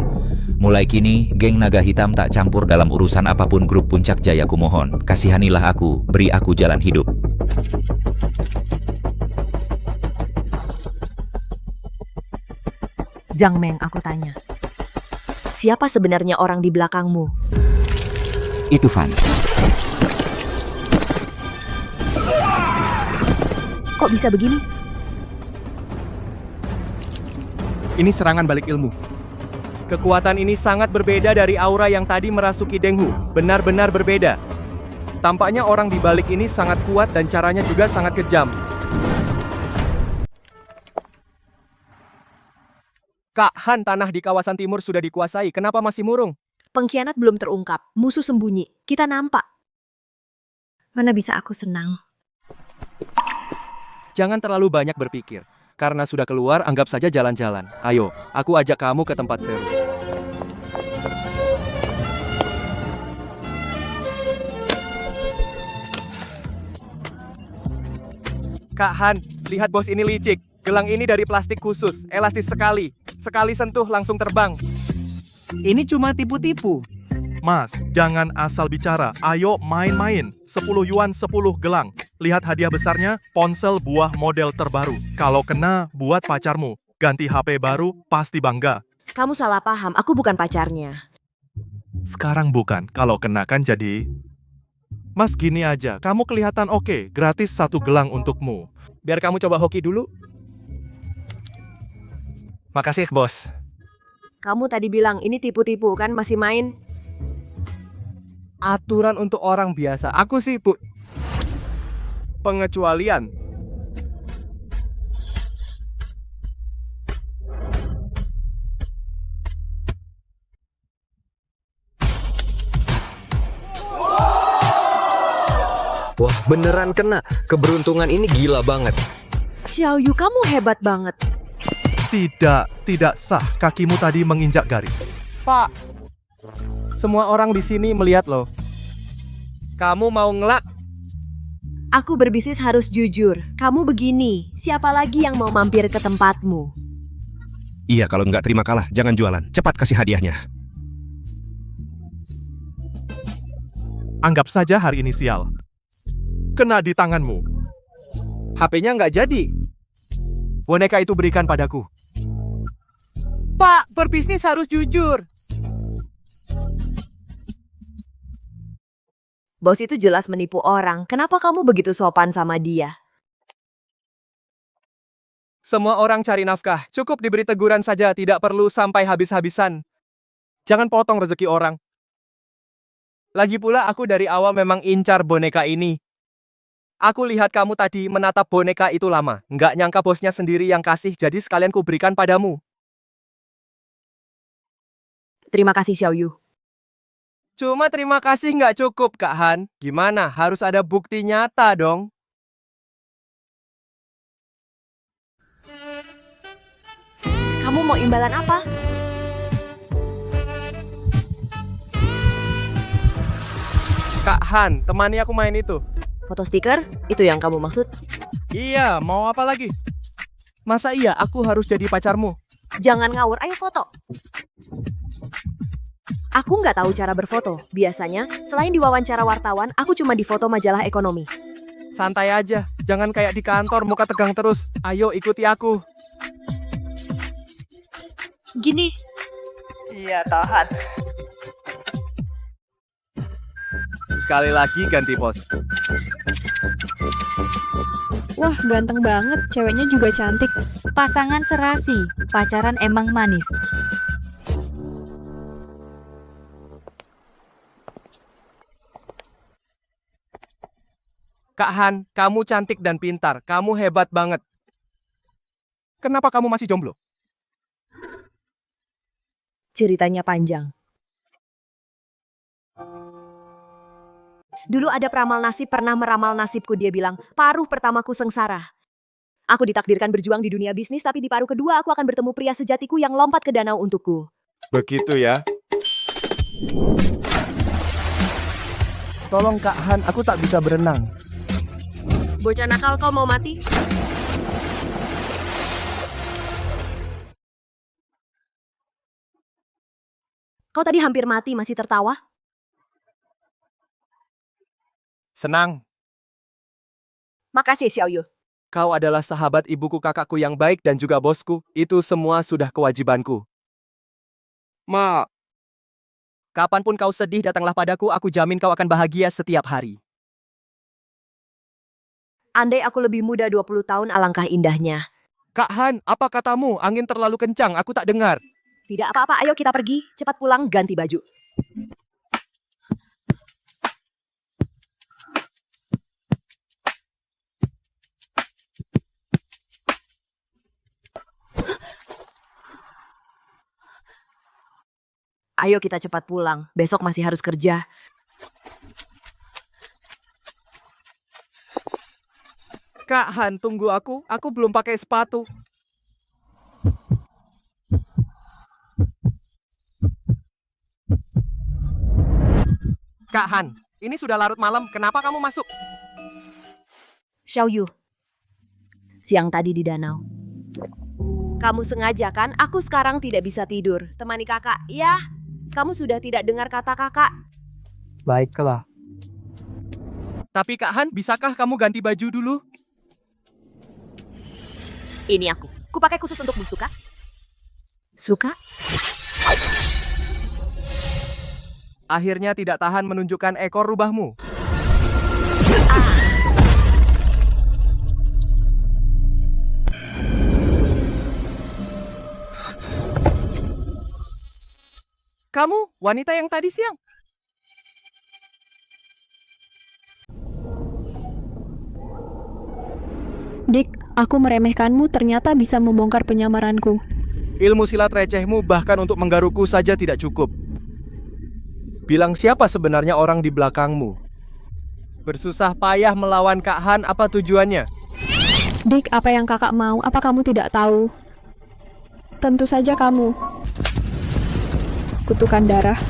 Speaker 19: Mulai kini, geng naga hitam tak campur dalam urusan apapun grup Puncak Jaya, kumohon. Kasihanilah aku, beri aku jalan hidup.
Speaker 3: Jiang Meng, aku tanya. Siapa sebenarnya orang di belakangmu?
Speaker 19: Itu Fan.
Speaker 3: Kok bisa begini?
Speaker 1: Ini serangan balik ilmu. Kekuatan ini sangat berbeda dari aura yang tadi merasuki Denghu. Benar-benar berbeda. Tampaknya orang di balik ini sangat kuat dan caranya juga sangat kejam. Kak Han, tanah di kawasan timur sudah dikuasai. Kenapa masih murung?
Speaker 3: Pengkhianat belum terungkap. Musuh sembunyi. Kita nampak. Mana bisa aku senang?
Speaker 1: Jangan terlalu banyak berpikir. Karena sudah keluar, anggap saja jalan-jalan. Ayo, aku ajak kamu ke tempat seru. Kak Han, lihat bos ini licik. Gelang ini dari plastik khusus, elastis sekali. Sekali sentuh langsung terbang.
Speaker 8: Ini cuma tipu-tipu. Mas, jangan asal bicara. Ayo main-main. 10 yuan 10 gelang. Lihat hadiah besarnya, ponsel buah model terbaru. Kalau kena, buat pacarmu. Ganti HP baru, pasti bangga.
Speaker 3: Kamu salah paham, aku bukan pacarnya.
Speaker 8: Sekarang bukan, kalau kena kan jadi... Mas, gini aja, kamu kelihatan oke. Gratis 1 gelang untukmu.
Speaker 1: Biar kamu coba hoki dulu. Makasih, bos.
Speaker 3: Kamu tadi bilang ini tipu-tipu kan, masih main?
Speaker 1: Aturan untuk orang biasa. Aku sih, Bu. Pengecualian.
Speaker 22: Wah, beneran kena. Keberuntungan ini gila banget.
Speaker 3: Xiaoyu, kamu hebat banget.
Speaker 8: Tidak sah. Kakimu tadi menginjak garis.
Speaker 1: Pak, semua orang di sini melihat loh. Kamu mau ngelak?
Speaker 3: Aku berbisnis harus jujur. Kamu begini, siapa lagi yang mau mampir ke tempatmu?
Speaker 2: Iya, kalau nggak terima kalah, jangan jualan. Cepat kasih hadiahnya.
Speaker 8: Anggap saja hari ini sial. Kena di tanganmu.
Speaker 1: HP-nya nggak jadi. Boneka itu berikan padaku. Pak, berbisnis harus jujur.
Speaker 3: Bos itu jelas menipu orang. Kenapa kamu begitu sopan sama dia?
Speaker 1: Semua orang cari nafkah. Cukup diberi teguran saja, tidak perlu sampai habis-habisan. Jangan potong rezeki orang. Lagi pula aku dari awal memang incar boneka ini. Aku lihat kamu tadi menatap boneka itu lama. Nggak nyangka bosnya sendiri yang kasih, jadi sekalian ku berikan padamu.
Speaker 3: Terima kasih, Xiaoyu.
Speaker 1: Cuma terima kasih nggak cukup, Kak Han. Gimana? Harus ada bukti nyata dong.
Speaker 3: Kamu mau imbalan apa?
Speaker 1: Kak Han, temani aku main itu.
Speaker 3: Foto stiker? Itu yang kamu maksud?
Speaker 1: Iya, mau apa lagi? Masa iya aku harus jadi pacarmu?
Speaker 3: Jangan ngawur, ayo foto. Aku nggak tahu cara berfoto. Biasanya, selain diwawancara wartawan, aku cuma difoto majalah ekonomi.
Speaker 1: Santai aja, jangan kayak di kantor muka tegang terus. Ayo ikuti aku.
Speaker 21: Gini.
Speaker 1: Iya, tahan. Sekali lagi ganti pose.
Speaker 5: Wah, ganteng banget. Ceweknya juga cantik.
Speaker 10: Pasangan serasi, pacaran emang manis.
Speaker 1: Kak Han, kamu cantik dan pintar. Kamu hebat banget. Kenapa kamu masih jomblo?
Speaker 3: Ceritanya panjang. Dulu ada peramal nasib pernah meramal nasibku. Dia bilang, paruh pertamaku sengsara. Aku ditakdirkan berjuang di dunia bisnis, tapi di paruh kedua aku akan bertemu pria sejatiku yang lompat ke danau untukku.
Speaker 1: Begitu ya. Tolong Kak Han, aku tak bisa berenang.
Speaker 3: Bocah nakal, kau mau mati? Kau tadi hampir mati, masih tertawa?
Speaker 1: Senang.
Speaker 3: Makasih, Xiaoyu.
Speaker 1: Kau adalah sahabat ibuku, kakakku yang baik, dan juga bosku. Itu semua sudah kewajibanku. Ma. Kapanpun kau sedih, datanglah padaku. Aku jamin kau akan bahagia setiap hari.
Speaker 3: Andai aku lebih muda 20 tahun, alangkah indahnya.
Speaker 1: Kak Han, apa katamu? Angin terlalu kencang, aku tak dengar.
Speaker 3: Tidak apa-apa, ayo kita pergi. Cepat pulang, ganti baju. Ayo kita cepat pulang, besok masih harus kerja.
Speaker 1: Kak Han, tunggu aku belum pakai sepatu. Kak Han, ini sudah larut malam, kenapa kamu masuk?
Speaker 3: Xiaoyu, siang tadi di danau. Kamu sengaja kan? Aku sekarang tidak bisa tidur. Temani kakak, ya. Kamu sudah tidak dengar kata kakak.
Speaker 1: Baiklah. Tapi Kak Han, bisakah kamu ganti baju dulu?
Speaker 3: Ini aku. Kupakai khusus untukmu, suka? Suka?
Speaker 1: Akhirnya tidak tahan menunjukkan ekor rubahmu. Kamu, wanita yang tadi siang.
Speaker 5: Dik, aku meremehkanmu ternyata bisa membongkar penyamaranku.
Speaker 1: Ilmu silat recehmu bahkan untuk menggaruku saja tidak cukup. Bilang siapa sebenarnya orang di belakangmu? Bersusah payah melawan Kak Han, apa tujuannya?
Speaker 5: Dik, apa yang kakak mau? Apa kamu tidak tahu? Tentu saja kamu. Kutukan darah.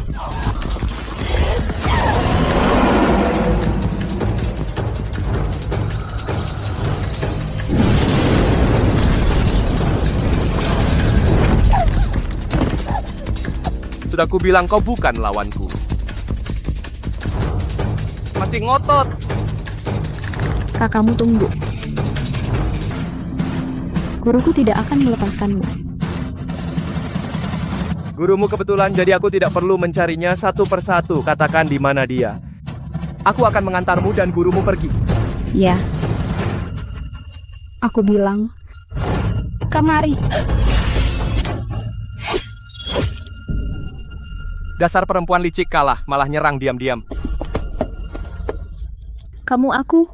Speaker 1: Sudah kubilang kau bukan lawanku. Masih ngotot.
Speaker 5: Kakakmu tunggu. Guruku tidak akan melepaskanmu.
Speaker 1: Gurumu kebetulan, jadi aku tidak perlu mencarinya satu persatu. Katakan di mana dia. Aku akan mengantarmu dan gurumu pergi.
Speaker 5: Ya. Aku bilang, kemari.
Speaker 1: Dasar perempuan licik kalah, malah nyerang diam-diam.
Speaker 5: Kamu aku.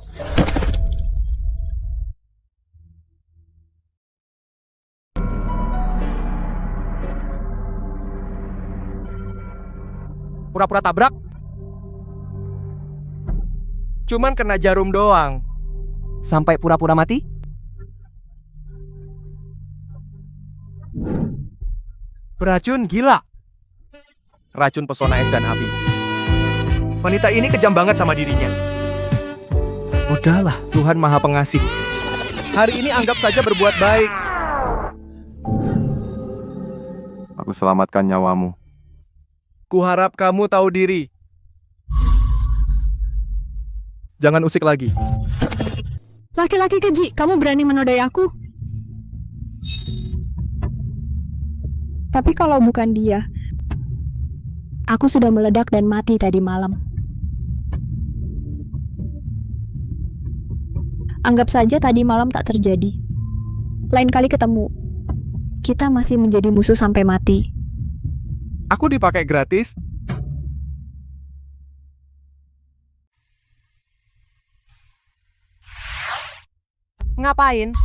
Speaker 1: Pura-pura tabrak. Cuman kena jarum doang. Sampai pura-pura mati? Beracun gila. Racun pesona es dan api. Wanita ini kejam banget sama dirinya. Udahlah, Tuhan Maha Pengasih. Hari ini anggap saja berbuat baik.
Speaker 11: Aku selamatkan nyawamu.
Speaker 1: Kuharap kamu tahu diri. Jangan usik lagi.
Speaker 5: Laki-laki keji, kamu berani menodai aku? Tapi kalau bukan dia, aku sudah meledak dan mati tadi malam. Anggap saja tadi malam tak terjadi. Lain kali ketemu, kita masih menjadi musuh sampai mati.
Speaker 1: Aku dipakai gratis.
Speaker 3: Ngapain?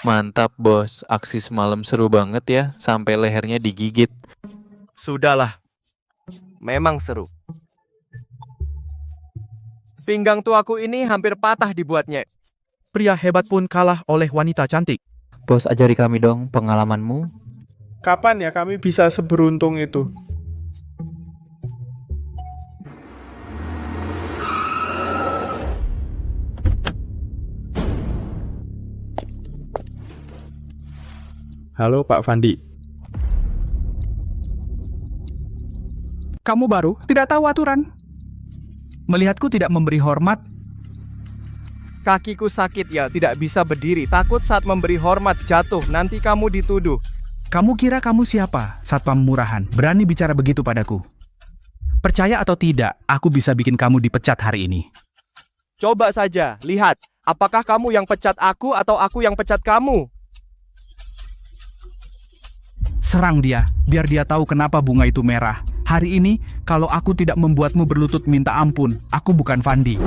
Speaker 7: Mantap, bos. Aksi semalam seru banget ya, sampai lehernya digigit.
Speaker 1: Sudahlah. Memang seru. Pinggang tuaku ini hampir patah dibuatnya.
Speaker 8: Pria hebat pun kalah oleh wanita cantik.
Speaker 7: Bos, ajari kami dong pengalamanmu.
Speaker 9: Kapan ya kami bisa seberuntung itu? Halo Pak Fandi.
Speaker 6: Kamu baru, tidak tahu aturan. Melihatku tidak memberi hormat.
Speaker 1: Kakiku sakit ya, tidak bisa berdiri. Takut saat memberi hormat jatuh, nanti kamu dituduh.
Speaker 6: Kamu kira kamu siapa, satpam murahan? Berani bicara begitu padaku? Percaya atau tidak, aku bisa bikin kamu dipecat hari ini.
Speaker 1: Coba saja, lihat. Apakah kamu yang pecat aku atau aku yang pecat kamu?
Speaker 6: Serang dia, biar dia tahu kenapa bunga itu merah. Hari ini, kalau aku tidak membuatmu berlutut minta ampun, aku bukan Fandi.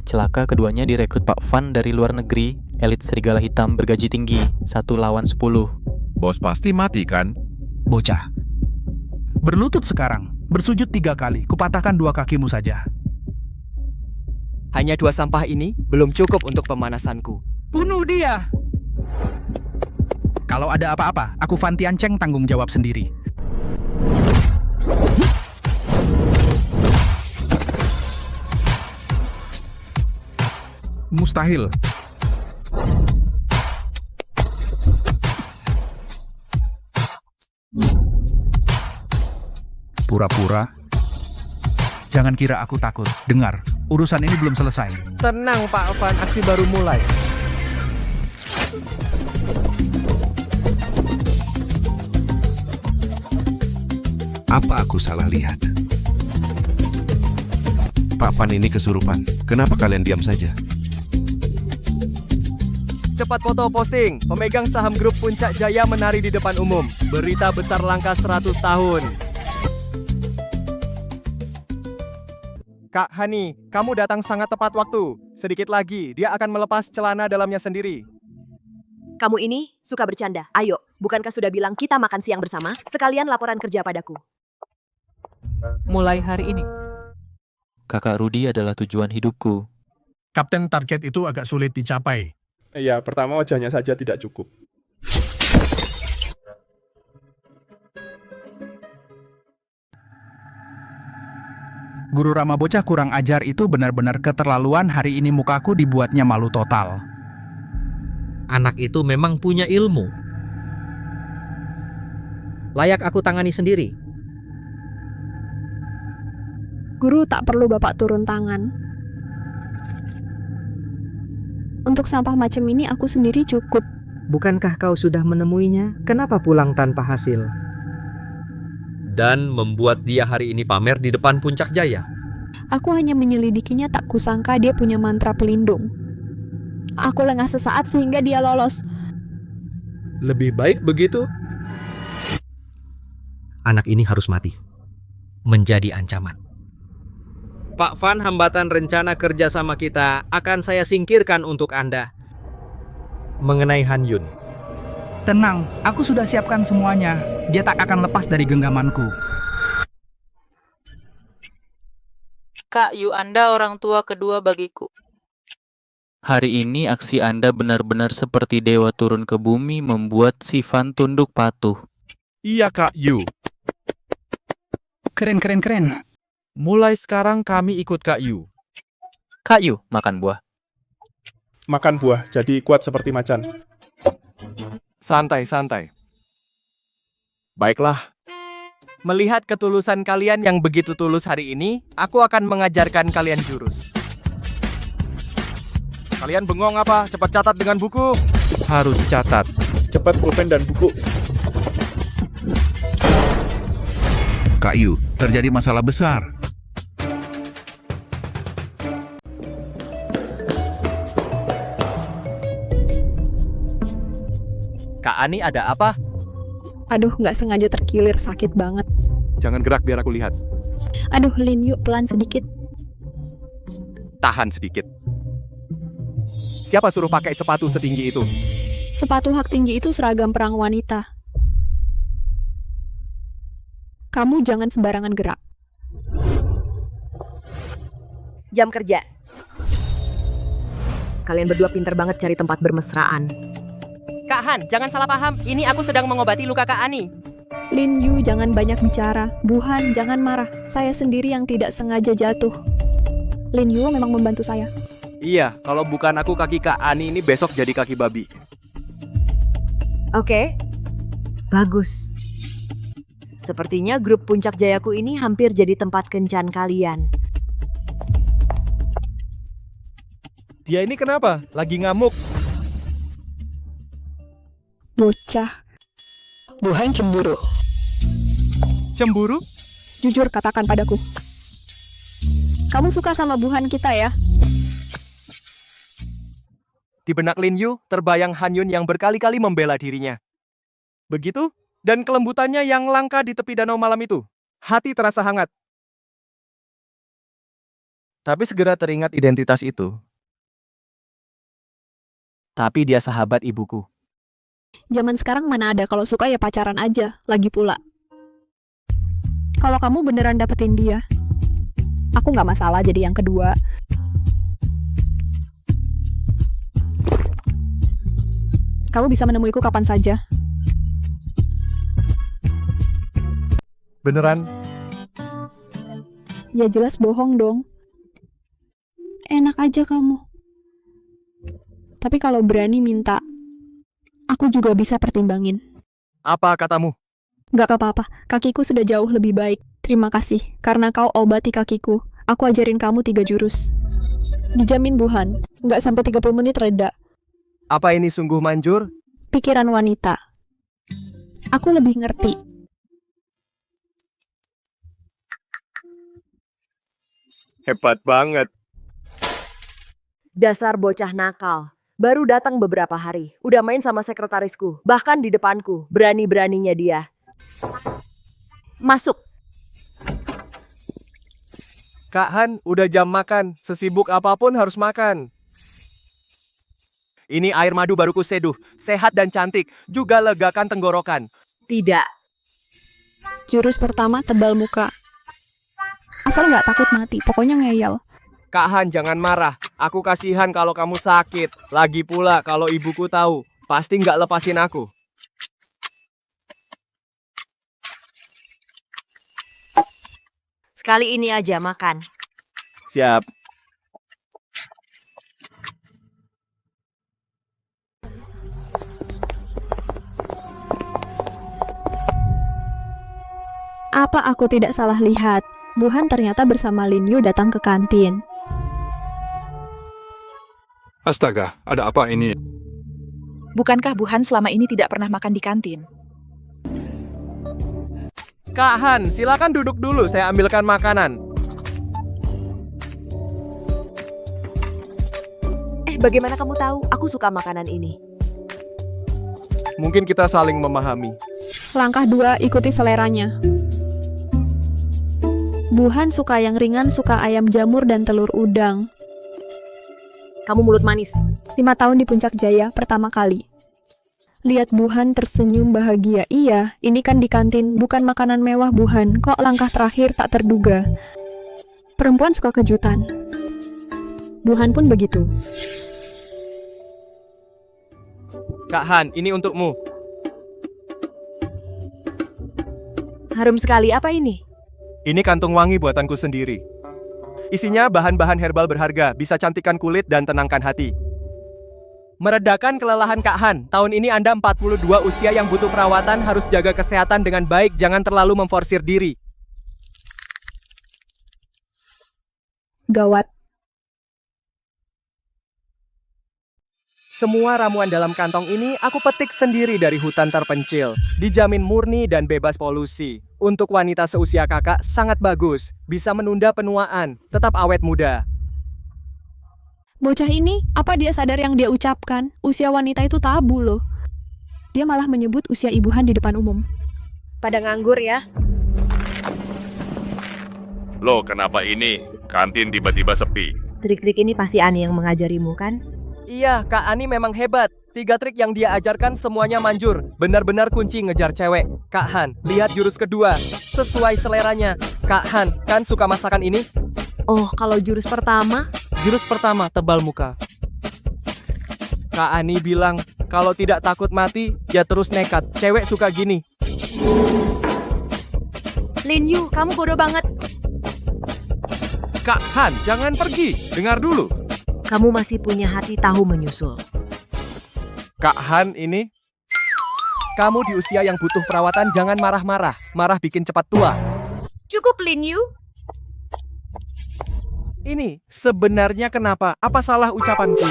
Speaker 7: Celaka, keduanya direkrut Pak Van dari luar negeri, elit serigala hitam bergaji tinggi, 1 lawan 10.
Speaker 18: Bos pasti mati kan?
Speaker 6: Bocah. Berlutut sekarang, bersujud 3 kali, kupatahkan 2 kakimu saja.
Speaker 1: Hanya 2 sampah ini belum cukup untuk pemanasanku.
Speaker 6: Bunuh dia! Kalau ada apa-apa, aku Van Tiancheng tanggung jawab sendiri.
Speaker 18: Mustahil.
Speaker 6: Pura-pura. Jangan kira aku takut. Dengar, urusan ini belum selesai.
Speaker 1: Tenang Pak Van, aksi baru mulai.
Speaker 2: Apa aku salah lihat? Pak Van ini kesurupan. Kenapa kalian diam saja?
Speaker 1: Cepat foto posting. Pemegang saham grup Puncak Jaya menari di depan umum. Berita besar langka 100 tahun. Kak Hani, kamu datang sangat tepat waktu. Sedikit lagi, dia akan melepas celana dalamnya sendiri.
Speaker 3: Kamu ini suka bercanda. Ayo, bukankah sudah bilang kita makan siang bersama? Sekalian laporan kerja padaku.
Speaker 7: Mulai hari ini. Kakak Rudi adalah tujuan hidupku.
Speaker 12: Kapten, target itu agak sulit dicapai.
Speaker 9: Iya, pertama wajahnya saja tidak cukup.
Speaker 6: Guru Rama bocah kurang ajar itu benar-benar keterlaluan. Hari ini mukaku dibuatnya malu total.
Speaker 15: Anak itu memang punya ilmu. Layak aku tangani sendiri.
Speaker 5: Guru tak perlu Bapak turun tangan. Untuk sampah macam ini aku sendiri cukup.
Speaker 15: Bukankah kau sudah menemuinya? Kenapa pulang tanpa hasil? Dan membuat dia hari ini pamer di depan Puncak Jaya.
Speaker 5: Aku hanya menyelidikinya, tak kusangka dia punya mantra pelindung. Aku lengah sesaat sehingga dia lolos.
Speaker 15: Lebih baik begitu. Anak ini harus mati. Menjadi ancaman. Pak Van, hambatan rencana kerjasama kita akan saya singkirkan untuk Anda. Mengenai Han Yun.
Speaker 6: Tenang, aku sudah siapkan semuanya. Dia tak akan lepas dari genggamanku.
Speaker 22: Kak Yu, Anda orang tua kedua bagiku.
Speaker 7: Hari ini aksi Anda benar-benar seperti dewa turun ke bumi membuat si Van tunduk patuh.
Speaker 8: Iya, Kak Yu.
Speaker 6: Keren.
Speaker 1: Mulai sekarang kami ikut Kak Yu.
Speaker 7: Kak Yu, makan buah.
Speaker 9: Makan buah, jadi kuat seperti macan.
Speaker 1: Santai. Baiklah. Melihat ketulusan kalian yang begitu tulus hari ini, aku akan mengajarkan kalian jurus. Kalian bengong apa? Cepat catat dengan buku.
Speaker 2: Harus catat.
Speaker 9: Cepat pulpen dan buku.
Speaker 23: Kak Yu, terjadi masalah besar.
Speaker 1: Kak Ani, ada apa?
Speaker 5: Aduh, nggak sengaja terkilir, sakit banget.
Speaker 1: Jangan gerak biar aku lihat.
Speaker 5: Aduh, Lin, yuk pelan sedikit.
Speaker 1: Tahan sedikit. Siapa suruh pakai sepatu setinggi itu?
Speaker 5: Sepatu hak tinggi itu seragam perang wanita. Kamu jangan sembarangan gerak.
Speaker 3: Jam kerja. Kalian berdua pintar banget cari tempat bermesraan.
Speaker 1: Kak Han, jangan salah paham. Ini aku sedang mengobati luka Kak Ani.
Speaker 5: Lin Yu, jangan banyak bicara. Bu Han, jangan marah. Saya sendiri yang tidak sengaja jatuh. Lin Yu memang membantu saya.
Speaker 1: Iya, kalau bukan aku, kaki Kak Ani ini besok jadi kaki babi.
Speaker 3: Oke. Bagus. Sepertinya grup Puncak Jayaku ini hampir jadi tempat kencan kalian.
Speaker 1: Dia ini kenapa? Lagi ngamuk.
Speaker 5: Bocah. Bu Han cemburu.
Speaker 1: Cemburu?
Speaker 5: Jujur katakan padaku. Kamu suka sama Bu Han kita ya?
Speaker 1: Di benak Lin Yu terbayang Han Yun yang berkali-kali membela dirinya. Begitu? Dan kelembutannya yang langka di tepi danau malam itu. Hati terasa hangat. Tapi segera teringat identitas itu. Tapi dia sahabat ibuku.
Speaker 5: Zaman sekarang mana ada, kalau suka ya pacaran aja. Lagi pula, kalau kamu beneran dapetin dia, aku nggak masalah jadi yang kedua. Kamu bisa menemuiku kapan saja.
Speaker 1: Beneran?
Speaker 5: Ya jelas bohong dong. Enak aja kamu. Tapi kalau berani minta, aku juga bisa pertimbangin.
Speaker 1: Apa katamu?
Speaker 5: Gak apa-apa, kakiku sudah jauh lebih baik. Terima kasih, karena kau obati kakiku. Aku ajarin kamu 3 jurus. Dijamin Bu Han, gak sampai 30 menit reda.
Speaker 1: Apa ini sungguh manjur?
Speaker 5: Pikiran wanita. Aku lebih ngerti.
Speaker 1: Hebat banget.
Speaker 3: Dasar bocah nakal. Baru datang beberapa hari, udah main sama sekretarisku, bahkan di depanku, berani-beraninya dia. Masuk.
Speaker 1: Kak Han, udah jam makan. Sesibuk apapun harus makan. Ini air madu baru kuseduh. Sehat dan cantik, juga legakan tenggorokan.
Speaker 3: Tidak.
Speaker 5: Jurus pertama tebal muka. Asal nggak takut mati, pokoknya ngeyel.
Speaker 1: Kak Han, jangan marah. Aku kasihan kalau kamu sakit. Lagi pula kalau ibuku tahu, pasti nggak lepasin aku.
Speaker 3: Sekali ini aja makan.
Speaker 1: Siap.
Speaker 5: Apa aku tidak salah lihat? Bu Han ternyata bersama Lin Yu datang ke kantin.
Speaker 18: Astaga, ada apa ini?
Speaker 14: Bukankah Bu Han selama ini tidak pernah makan di kantin?
Speaker 1: Kak Han, silakan duduk dulu, saya ambilkan makanan.
Speaker 3: Bagaimana kamu tahu? Aku suka makanan ini.
Speaker 1: Mungkin kita saling memahami.
Speaker 5: Langkah 2, ikuti seleranya. Bu Han suka yang ringan, suka ayam jamur dan telur udang.
Speaker 3: Kamu mulut manis.
Speaker 5: 5 tahun di Puncak Jaya, pertama kali. Lihat Bu Han tersenyum bahagia. Iya, ini kan di kantin, bukan makanan mewah Bu Han. Kok langkah terakhir tak terduga? Perempuan suka kejutan. Bu Han pun begitu.
Speaker 1: Kak Han, ini untukmu.
Speaker 3: Harum sekali, apa ini?
Speaker 1: Ini kantung wangi buatanku sendiri. Isinya bahan-bahan herbal berharga, bisa cantikkan kulit dan tenangkan hati. Meredakan kelelahan Kak Han, tahun ini Anda 42 usia yang butuh perawatan, harus jaga kesehatan dengan baik, jangan terlalu memforsir diri.
Speaker 5: Gawat.
Speaker 1: Semua ramuan dalam kantong ini aku petik sendiri dari hutan terpencil. Dijamin murni dan bebas polusi. Untuk wanita seusia kakak sangat bagus, bisa menunda penuaan, tetap awet muda.
Speaker 5: Bocah ini, apa dia sadar yang dia ucapkan? Usia wanita itu tabu loh. Dia malah menyebut usia Ibu Han di depan umum.
Speaker 3: Pada nganggur ya?
Speaker 16: Loh, kenapa ini? Kantin tiba-tiba sepi.
Speaker 3: Trik-trik ini pasti Ani yang mengajarimu kan?
Speaker 1: Iya, Kak Ani memang hebat. 3 trik yang dia ajarkan semuanya manjur. Benar-benar kunci ngejar cewek. Kak Han, lihat jurus kedua. Sesuai seleranya. Kak Han, kan suka masakan ini?
Speaker 3: Oh, kalau jurus pertama?
Speaker 1: Jurus pertama, tebal muka. Kak Ani bilang, kalau tidak takut mati, ya terus nekat. Cewek suka gini.
Speaker 3: Lin Yu, kamu bodoh banget.
Speaker 1: Kak Han, jangan pergi. Dengar dulu.
Speaker 3: Kamu masih punya hati tahu menyusul.
Speaker 1: Kak Han ini, kamu di usia yang butuh perawatan, jangan marah-marah. Marah bikin cepat tua.
Speaker 21: Cukup, Lin Yu.
Speaker 1: Ini sebenarnya kenapa? Apa salah ucapanku?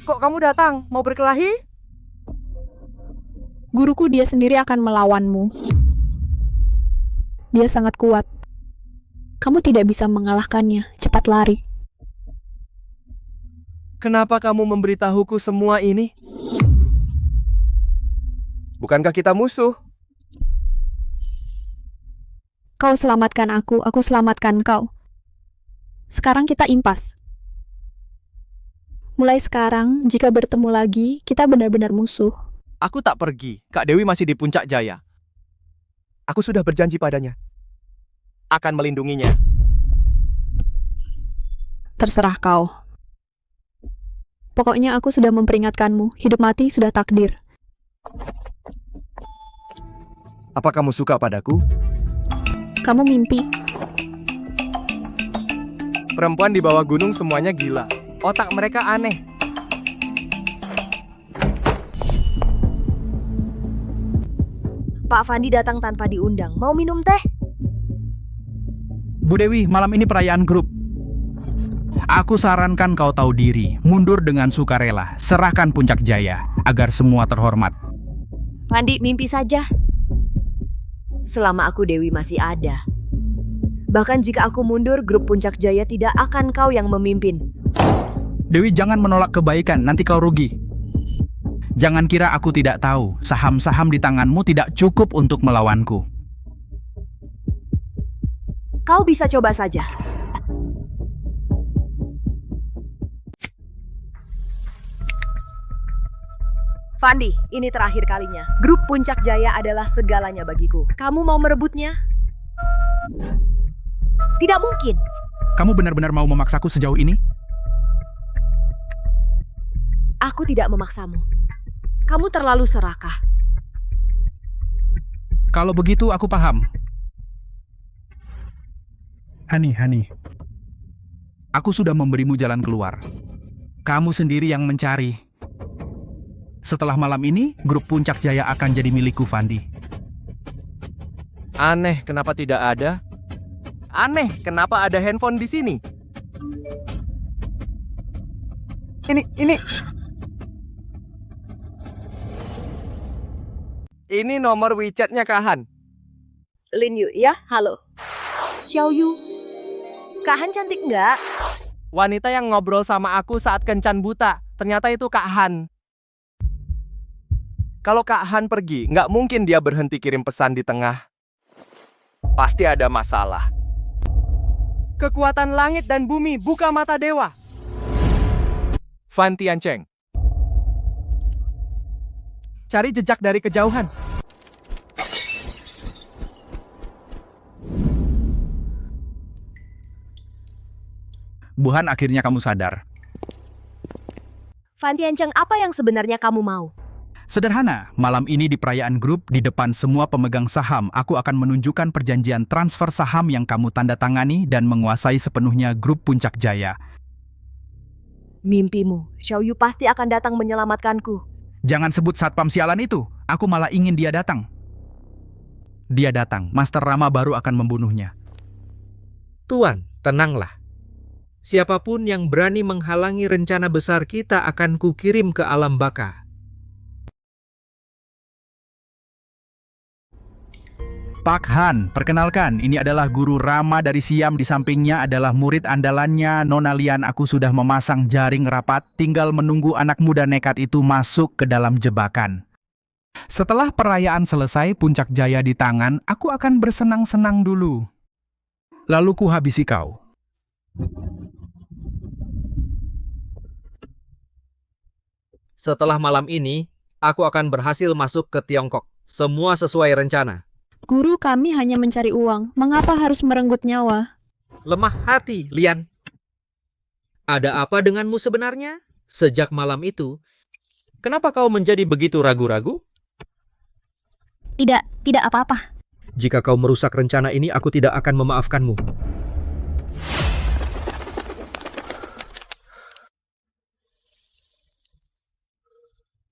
Speaker 1: Kok kamu datang? Mau berkelahi?
Speaker 5: Guruku dia sendiri akan melawanmu. Dia sangat kuat. Kamu tidak bisa mengalahkannya. Cepat lari.
Speaker 1: Kenapa kamu memberitahuku semua ini? Bukankah kita musuh?
Speaker 5: Kau selamatkan aku selamatkan kau. Sekarang kita impas. Mulai sekarang, jika bertemu lagi, kita benar-benar musuh.
Speaker 1: Aku tak pergi. Kak Dewi masih di Puncak Jaya. Aku sudah berjanji padanya. Akan melindunginya.
Speaker 5: Terserah kau. Pokoknya aku sudah memperingatkanmu. Hidup mati sudah takdir.
Speaker 1: Apa kamu suka padaku?
Speaker 5: Kamu mimpi.
Speaker 1: Perempuan di bawah gunung semuanya gila. Otak mereka aneh.
Speaker 3: Pak Fandi datang tanpa diundang. Mau minum teh?
Speaker 6: Bu Dewi, malam ini perayaan grup. Aku sarankan kau tahu diri, mundur dengan sukarela, serahkan Puncak Jaya, agar semua terhormat.
Speaker 3: Fandi, mimpi saja. Selama aku Dewi masih ada. Bahkan jika aku mundur, grup Puncak Jaya tidak akan kau yang memimpin.
Speaker 6: Dewi, jangan menolak kebaikan, nanti kau rugi. Jangan kira aku tidak tahu, saham-saham di tanganmu tidak cukup untuk melawanku.
Speaker 3: Kau bisa coba saja. Fandi, ini terakhir kalinya. Grup Puncak Jaya adalah segalanya bagiku. Kamu mau merebutnya? Tidak mungkin.
Speaker 6: Kamu benar-benar mau memaksaku sejauh ini?
Speaker 3: Aku tidak memaksamu. Kamu terlalu serakah.
Speaker 6: Kalau begitu aku paham. Hani. Aku sudah memberimu jalan keluar. Kamu sendiri yang mencari. Setelah malam ini, grup Puncak Jaya akan jadi milikku, Fandi.
Speaker 1: Aneh, kenapa tidak ada? Aneh, kenapa ada handphone di sini? Ini nomor WeChat-nya Kak Han.
Speaker 3: Lin Yu, ya? Halo. Xiao Yu. Kak Han cantik nggak?
Speaker 1: Wanita yang ngobrol sama aku saat kencan buta. Ternyata itu Kak Han. Kalau Kak Han pergi, nggak mungkin dia berhenti kirim pesan di tengah. Pasti ada masalah. Kekuatan langit dan bumi, buka mata dewa. Fan Tiancheng. Cari jejak dari kejauhan.
Speaker 6: Buhan, akhirnya kamu sadar.
Speaker 3: Fan Tiancheng, apa yang sebenarnya kamu mau?
Speaker 6: Sederhana, malam ini di perayaan grup, di depan semua pemegang saham, aku akan menunjukkan perjanjian transfer saham yang kamu tanda tangani dan menguasai sepenuhnya grup Puncak Jaya.
Speaker 3: Mimpimu, Xiao Yu pasti akan datang menyelamatkanku.
Speaker 6: Jangan sebut satpam sialan itu, aku malah ingin dia datang. Dia datang, Master Rama baru akan membunuhnya.
Speaker 15: Tuan, tenanglah. Siapapun yang berani menghalangi rencana besar kita akan kukirim ke alam baka.
Speaker 6: Pak Han, perkenalkan, ini adalah Guru Rama dari Siam, di sampingnya adalah murid andalannya, Nona Lian. Aku sudah memasang jaring rapat, tinggal menunggu anak muda nekat itu masuk ke dalam jebakan. Setelah perayaan selesai, Puncak Jaya di tangan, aku akan bersenang-senang dulu. Lalu ku habisi kau.
Speaker 15: Setelah malam ini, aku akan berhasil masuk ke Tiongkok. Semua sesuai rencana.
Speaker 5: Guru, kami hanya mencari uang. Mengapa harus merenggut nyawa?
Speaker 15: Lemah hati, Lian. Ada apa denganmu sebenarnya? Sejak malam itu, kenapa kau menjadi begitu ragu-ragu?
Speaker 21: Tidak apa-apa.
Speaker 15: Jika kau merusak rencana ini, aku tidak akan memaafkanmu.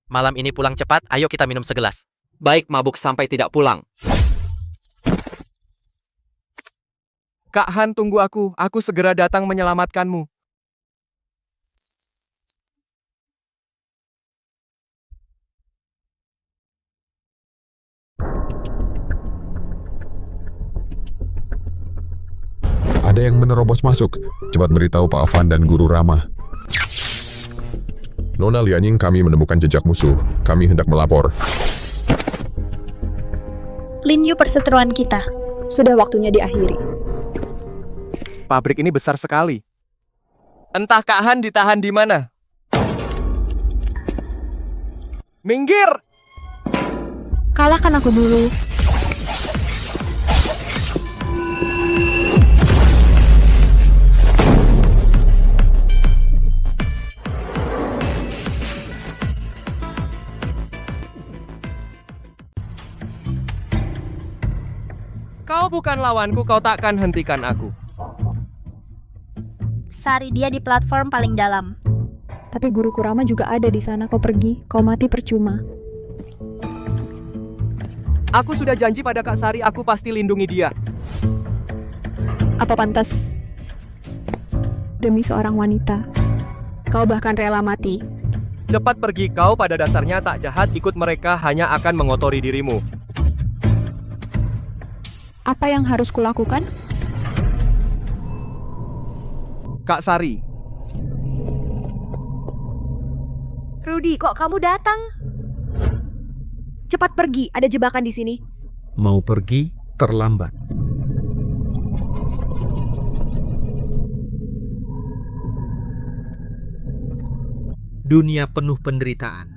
Speaker 1: Malam ini pulang cepat, ayo kita minum segelas. Baik, mabuk sampai tidak pulang. Kak Han, tunggu aku segera datang menyelamatkanmu.
Speaker 13: Ada yang menerobos masuk. Cepat beritahu Pak Van dan Guru Rama. Nona Lianying, kami menemukan jejak musuh. Kami hendak melapor.
Speaker 21: Lin Yu, perseteruan kita.
Speaker 5: Sudah waktunya diakhiri.
Speaker 1: Pabrik ini besar sekali. Entah Kak Han ditahan di mana. Minggir!
Speaker 5: Kalahkan aku dulu.
Speaker 1: Kau bukan lawanku, kau takkan hentikan aku.
Speaker 21: Sari dia di platform paling dalam.
Speaker 5: Tapi Guru Kurama juga ada di sana. Kau pergi, kau mati percuma.
Speaker 1: Aku sudah janji pada Kak Sari, aku pasti lindungi dia.
Speaker 5: Apa pantas? Demi seorang wanita, kau bahkan rela mati.
Speaker 1: Cepat pergi, kau pada dasarnya tak jahat, ikut mereka hanya akan mengotori dirimu.
Speaker 5: Apa yang harus kulakukan?
Speaker 1: Kak Sari.
Speaker 3: Rudy, kok kamu datang? Cepat pergi, ada jebakan di sini.
Speaker 15: Mau pergi, terlambat. Dunia penuh penderitaan.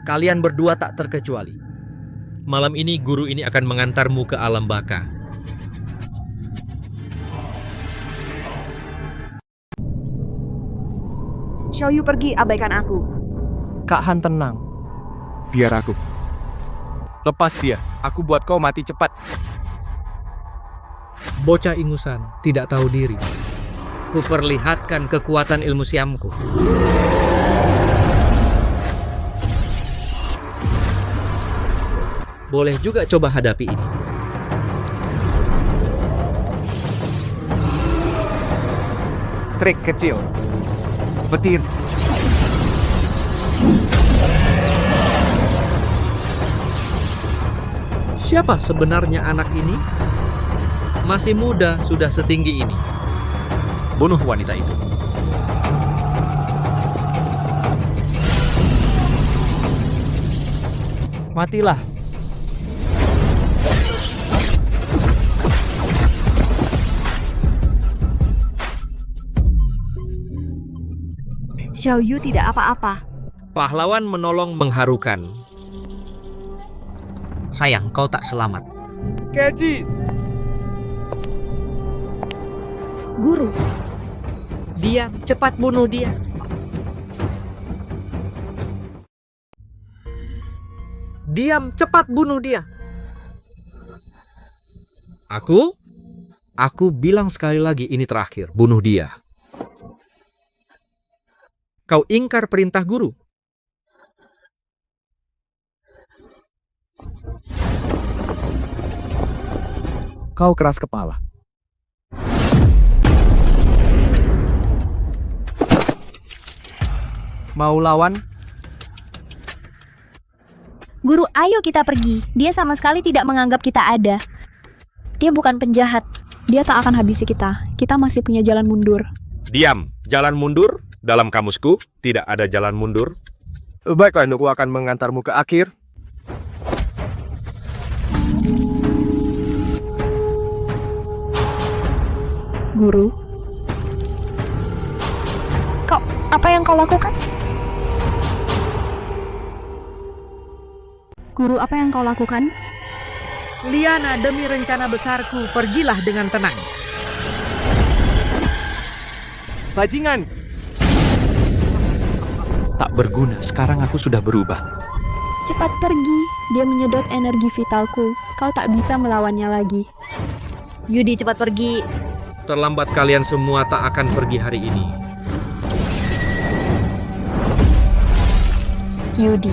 Speaker 15: Kalian berdua tak terkecuali. Malam ini guru ini akan mengantarmu ke alam baka.
Speaker 3: Xiaoyu pergi, abaikan aku.
Speaker 1: Kak Han tenang. Biar aku. Lepas dia, aku buat kau mati cepat.
Speaker 15: Bocah ingusan, tidak tahu diri. Kuperlihatkan kekuatan ilmu siamku. Boleh juga coba hadapi ini.
Speaker 1: Trik kecil. Petir.
Speaker 15: Siapa sebenarnya anak ini? Masih muda, sudah setinggi ini. Bunuh wanita itu.
Speaker 1: Matilah.
Speaker 3: Xiaoyu tidak apa-apa.
Speaker 15: Pahlawan menolong mengharukan. Sayang, kau tak selamat.
Speaker 1: Keji.
Speaker 3: Guru.
Speaker 15: Diam, cepat bunuh dia. Diam, cepat bunuh dia. Aku bilang sekali lagi, ini terakhir, bunuh dia. Kau ingkar perintah guru.
Speaker 1: Kau keras kepala. Mau lawan?
Speaker 21: Guru, ayo kita pergi. Dia sama sekali tidak menganggap kita ada. Dia bukan penjahat.
Speaker 5: Dia tak akan habisi kita. Kita masih punya jalan mundur.
Speaker 16: Diam, jalan mundur. Dalam kamusku, tidak ada jalan mundur.
Speaker 1: Baiklah, aku akan mengantarmu ke akhir.
Speaker 5: Guru.
Speaker 21: Apa yang kau lakukan?
Speaker 5: Guru, apa yang kau lakukan?
Speaker 15: Liana, demi rencana besarku, pergilah dengan tenang.
Speaker 1: Bajingan.
Speaker 2: Tak berguna, sekarang aku sudah berubah.
Speaker 5: Cepat pergi, dia menyedot energi vitalku. Kau tak bisa melawannya lagi.
Speaker 3: Yudi, cepat pergi.
Speaker 15: Terlambat kalian semua tak akan pergi hari ini.
Speaker 5: Yudi,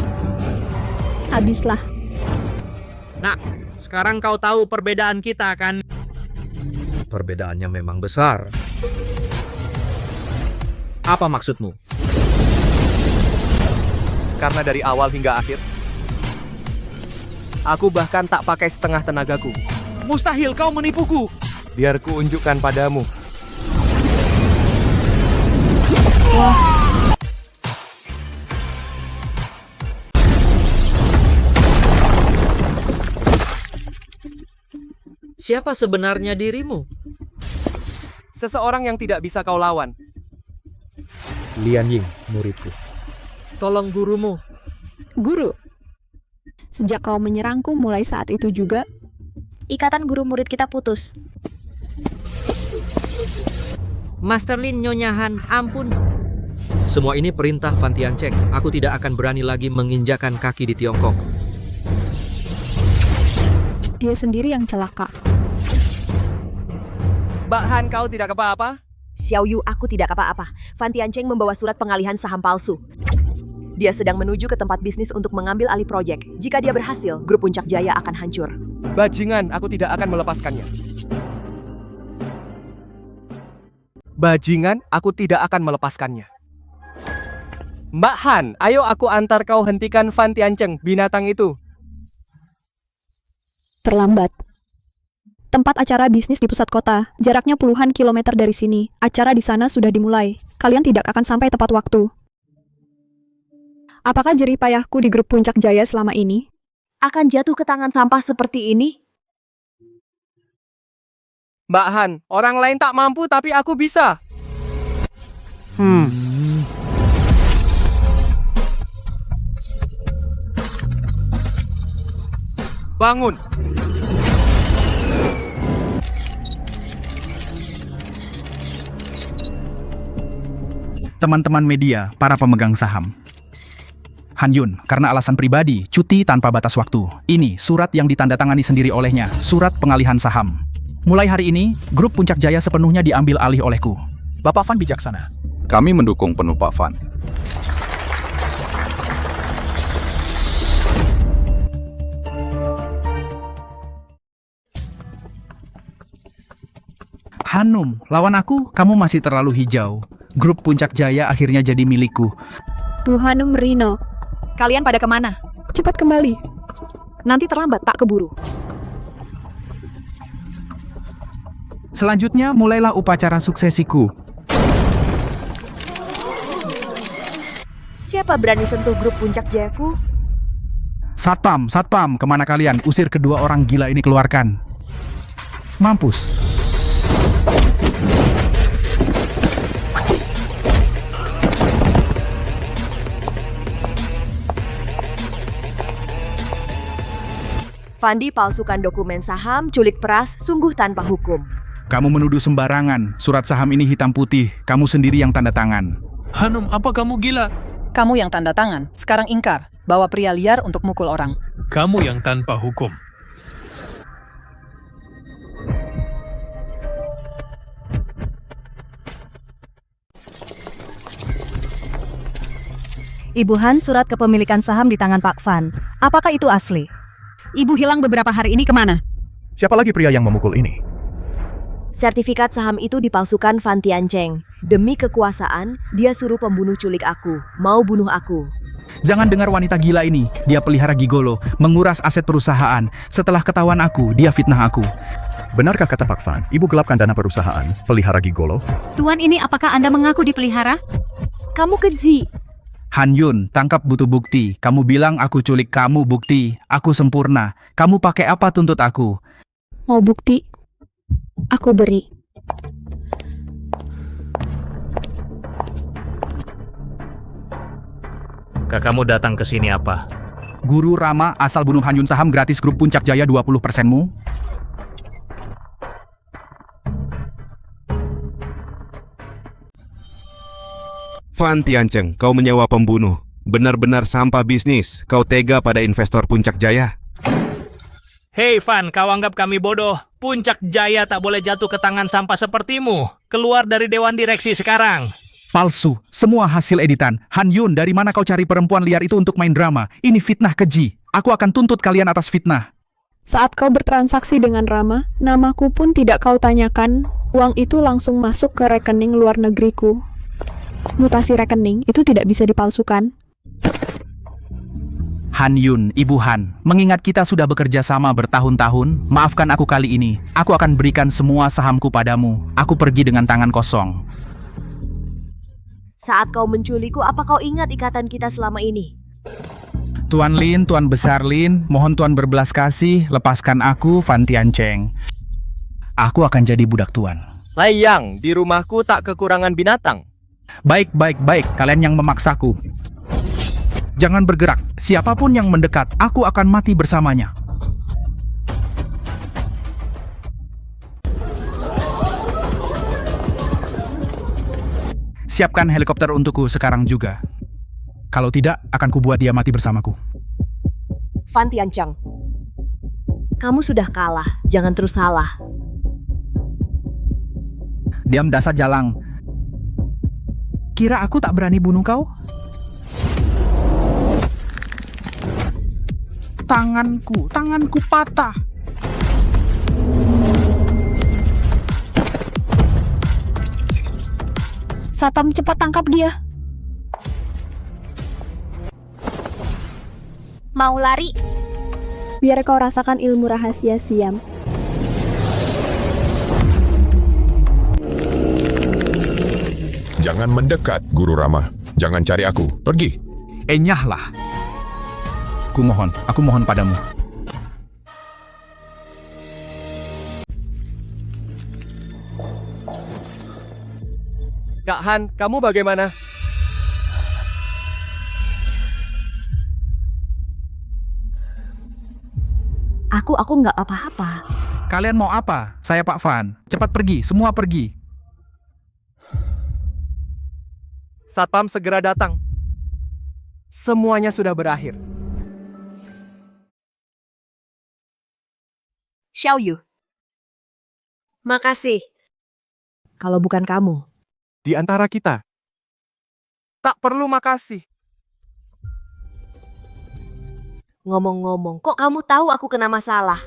Speaker 5: habislah.
Speaker 15: Nak, sekarang kau tahu perbedaan kita kan? Perbedaannya memang besar. Apa maksudmu?
Speaker 1: Karena dari awal hingga akhir, aku bahkan tak pakai setengah tenagaku.
Speaker 15: Mustahil kau menipuku.
Speaker 1: Biar ku unjukkan padamu.
Speaker 5: Wah.
Speaker 15: Siapa sebenarnya dirimu?
Speaker 1: Seseorang yang tidak bisa kau lawan.
Speaker 15: Lian Ying, muridku. Tolong gurumu.
Speaker 5: Guru, sejak kau menyerangku mulai saat itu juga,
Speaker 21: Ikatan guru murid kita putus.
Speaker 15: Master Lin, Nyonya Han, ampun. Semua ini perintah Fan Tiancheng. Aku tidak akan berani lagi menginjakan kaki di Tiongkok.
Speaker 5: Dia sendiri yang celaka.
Speaker 1: Mbak Han, kau tidak apa-apa?
Speaker 3: Xiaoyu, aku tidak apa-apa. Fan Tiancheng membawa surat pengalihan saham palsu. Dia sedang menuju ke tempat bisnis untuk mengambil alih proyek. Jika dia berhasil, grup Puncak Jaya akan hancur.
Speaker 1: Bajingan, aku tidak akan melepaskannya. Bajingan, aku tidak akan melepaskannya. Mbak Han, ayo aku antar kau hentikan Fan Tiancheng, binatang itu.
Speaker 5: Terlambat. Tempat acara bisnis di pusat kota, jaraknya puluhan kilometer dari sini. Acara di sana sudah dimulai. Kalian tidak akan sampai tepat waktu. Apakah jerih payahku di grup Puncak Jaya selama ini
Speaker 3: akan jatuh ke tangan sampah seperti ini?
Speaker 1: Mbak Han, orang lain tak mampu tapi aku bisa. bangun.
Speaker 6: Teman-teman media, para pemegang saham. Han Yun, karena alasan pribadi, cuti tanpa batas waktu. Ini surat yang ditandatangani sendiri olehnya, surat pengalihan saham. Mulai hari ini, grup Puncak Jaya sepenuhnya diambil alih olehku.
Speaker 4: Bapak Fan bijaksana.
Speaker 18: Kami mendukung penuh Pak Fan.
Speaker 6: Hanum, lawan aku, kamu masih terlalu hijau. Grup Puncak Jaya akhirnya jadi milikku.
Speaker 5: Bu Hanum Rino,
Speaker 14: Kalian pada kemana?
Speaker 5: cepat kembali.
Speaker 14: Nanti terlambat tak keburu.
Speaker 6: Selanjutnya, mulailah upacara suksesiku.
Speaker 3: Siapa berani sentuh grup Puncak Jayaku?
Speaker 6: Satpam, Satpam, kemana kalian? Usir kedua orang gila ini keluarkan. Mampus.
Speaker 3: Fandi palsukan dokumen saham, culik peras, sungguh tanpa hukum.
Speaker 6: Kamu menuduh sembarangan. Surat saham ini hitam putih. Kamu sendiri yang tanda tangan.
Speaker 4: Hanum, apa kamu gila?
Speaker 17: Kamu yang tanda tangan, sekarang ingkar. Bawa pria liar untuk mukul orang.
Speaker 12: Kamu yang tanpa hukum.
Speaker 20: Ibu Han, surat kepemilikan saham di tangan Pak Fan. Apakah itu asli?
Speaker 17: Ibu hilang beberapa hari ini kemana?
Speaker 4: Siapa lagi pria yang memukul ini?
Speaker 3: Sertifikat saham itu dipalsukan Fan Tiancheng. Demi kekuasaan, dia suruh pembunuh culik aku, mau bunuh aku.
Speaker 6: Jangan dengar wanita gila ini. Dia pelihara gigolo, menguras aset perusahaan. Setelah ketahuan aku, dia fitnah aku.
Speaker 4: Benarkah kata Pak Fan, ibu gelapkan dana perusahaan, pelihara gigolo?
Speaker 20: Tuan ini apakah Anda mengaku dipelihara?
Speaker 3: Kamu keji.
Speaker 6: Han Yun, tangkap butuh bukti. Kamu bilang aku culik kamu, bukti. Aku sempurna. Kamu pakai apa tuntut aku?
Speaker 5: Mau bukti? Aku beri.
Speaker 24: Kamu datang ke sini apa?
Speaker 6: Guru Rama, asal bunuh Han Yun saham gratis grup Puncak Jaya 20%-mu.
Speaker 2: Fan Tiancheng, kau menyewa pembunuh. Benar-benar sampah bisnis. Kau tega pada investor Puncak Jaya.
Speaker 15: Hei Fan, kau anggap kami bodoh? Puncak Jaya tak boleh jatuh ke tangan sampah sepertimu. Keluar dari Dewan Direksi sekarang.
Speaker 6: Palsu, semua hasil editan. Han Yun, dari mana kau cari perempuan liar itu untuk main drama? Ini fitnah keji. Aku akan tuntut kalian atas fitnah.
Speaker 5: Saat kau bertransaksi dengan Rama, namaku pun tidak kau tanyakan. Uang itu langsung masuk ke rekening luar negeriku. Mutasi rekening itu tidak bisa dipalsukan.
Speaker 6: Han Yun, Ibu Han, mengingat kita sudah bekerja sama bertahun-tahun, maafkan aku kali ini. Aku akan berikan semua sahamku padamu. Aku pergi dengan tangan kosong.
Speaker 3: Saat kau menculikku, apa kau ingat ikatan kita selama ini?
Speaker 6: Tuan Lin, Tuan Besar Lin, mohon Tuan berbelas kasih, lepaskan aku, Fan Tiancheng. Aku akan jadi budak Tuan.
Speaker 1: Lai Yang, di rumahku tak kekurangan binatang.
Speaker 6: Baik, kalian yang memaksaku. Jangan bergerak, siapapun yang mendekat, aku akan mati bersamanya. Siapkan helikopter untukku sekarang juga. Kalau tidak, akan kubuat dia mati bersamaku.
Speaker 3: Fan Tiancheng, kamu sudah kalah, jangan terus salah.
Speaker 6: Diam dasar jalang. Kira aku tak berani bunuh kau? Tanganku patah.
Speaker 5: Satam, cepat tangkap dia.
Speaker 21: Mau lari?
Speaker 5: Biar kau rasakan ilmu rahasia Siam.
Speaker 13: Jangan mendekat, Guru Rama. Jangan cari aku. Pergi.
Speaker 6: Enyahlah. Aku mohon padamu.
Speaker 1: Kak Han, kamu bagaimana?
Speaker 3: Aku nggak apa-apa.
Speaker 6: Kalian mau apa? Saya Pak Van. Cepat pergi, semua pergi.
Speaker 1: Satpam segera datang. Semuanya sudah berakhir.
Speaker 3: Xiao Yu. Makasih. Kalau bukan kamu.
Speaker 1: Di antara kita. Tak perlu makasih.
Speaker 3: Ngomong-ngomong, kok kamu tahu aku kena masalah?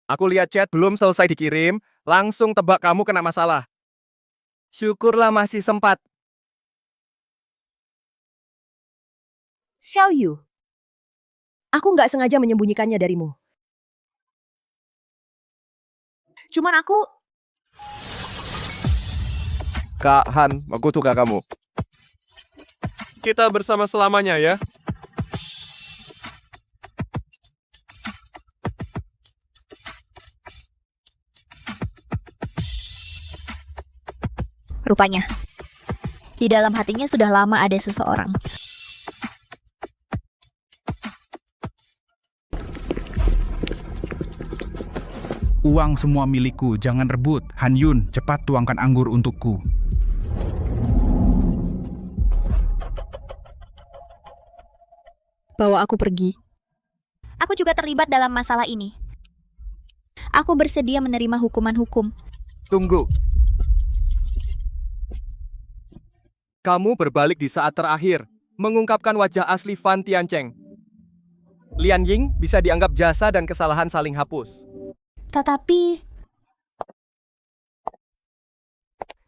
Speaker 1: Aku lihat chat belum selesai dikirim, langsung tebak kamu kena masalah. Syukurlah masih sempat.
Speaker 3: Xiao Yu. Aku nggak sengaja menyembunyikannya darimu. Cuman aku...
Speaker 1: Kak Han, aku suka kamu. Kita bersama selamanya ya.
Speaker 21: Rupanya, di dalam hatinya sudah lama ada seseorang.
Speaker 6: Uang semua milikku, jangan rebut. Han Yun, cepat tuangkan anggur untukku.
Speaker 5: Bawa aku pergi.
Speaker 21: Aku juga terlibat dalam masalah ini. Aku bersedia menerima hukuman hukum.
Speaker 1: Tunggu. Kamu berbalik di saat terakhir, mengungkapkan wajah asli Fan Tiancheng. Lian Ying bisa dianggap jasa dan kesalahan saling hapus.
Speaker 21: Tetapi...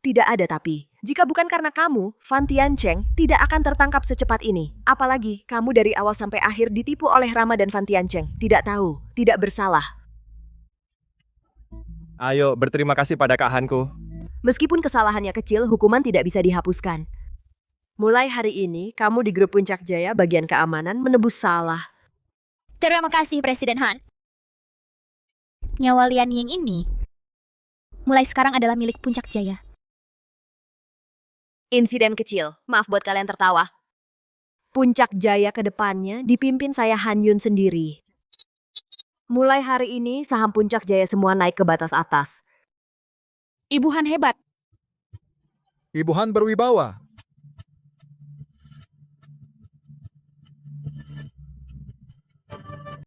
Speaker 3: Tidak ada tapi. Jika bukan karena kamu, Fan Tiancheng tidak akan tertangkap secepat ini. Apalagi, kamu dari awal sampai akhir ditipu oleh Rama dan Fan Tiancheng. Tidak tahu, tidak bersalah.
Speaker 1: Ayo, berterima kasih pada Kak Hanku.
Speaker 3: Meskipun kesalahannya kecil, hukuman tidak bisa dihapuskan. Mulai hari ini, kamu di grup Puncak Jaya bagian keamanan menebus salah.
Speaker 21: Terima kasih, Presiden Han. Nyawa Lian Ying ini mulai sekarang adalah milik Puncak Jaya.
Speaker 3: Insiden kecil, maaf buat kalian tertawa. Puncak Jaya ke depannya dipimpin saya Han Yun sendiri. Mulai hari ini, saham Puncak Jaya semua naik ke batas atas.
Speaker 21: Ibu Han hebat.
Speaker 10: Ibu Han berwibawa.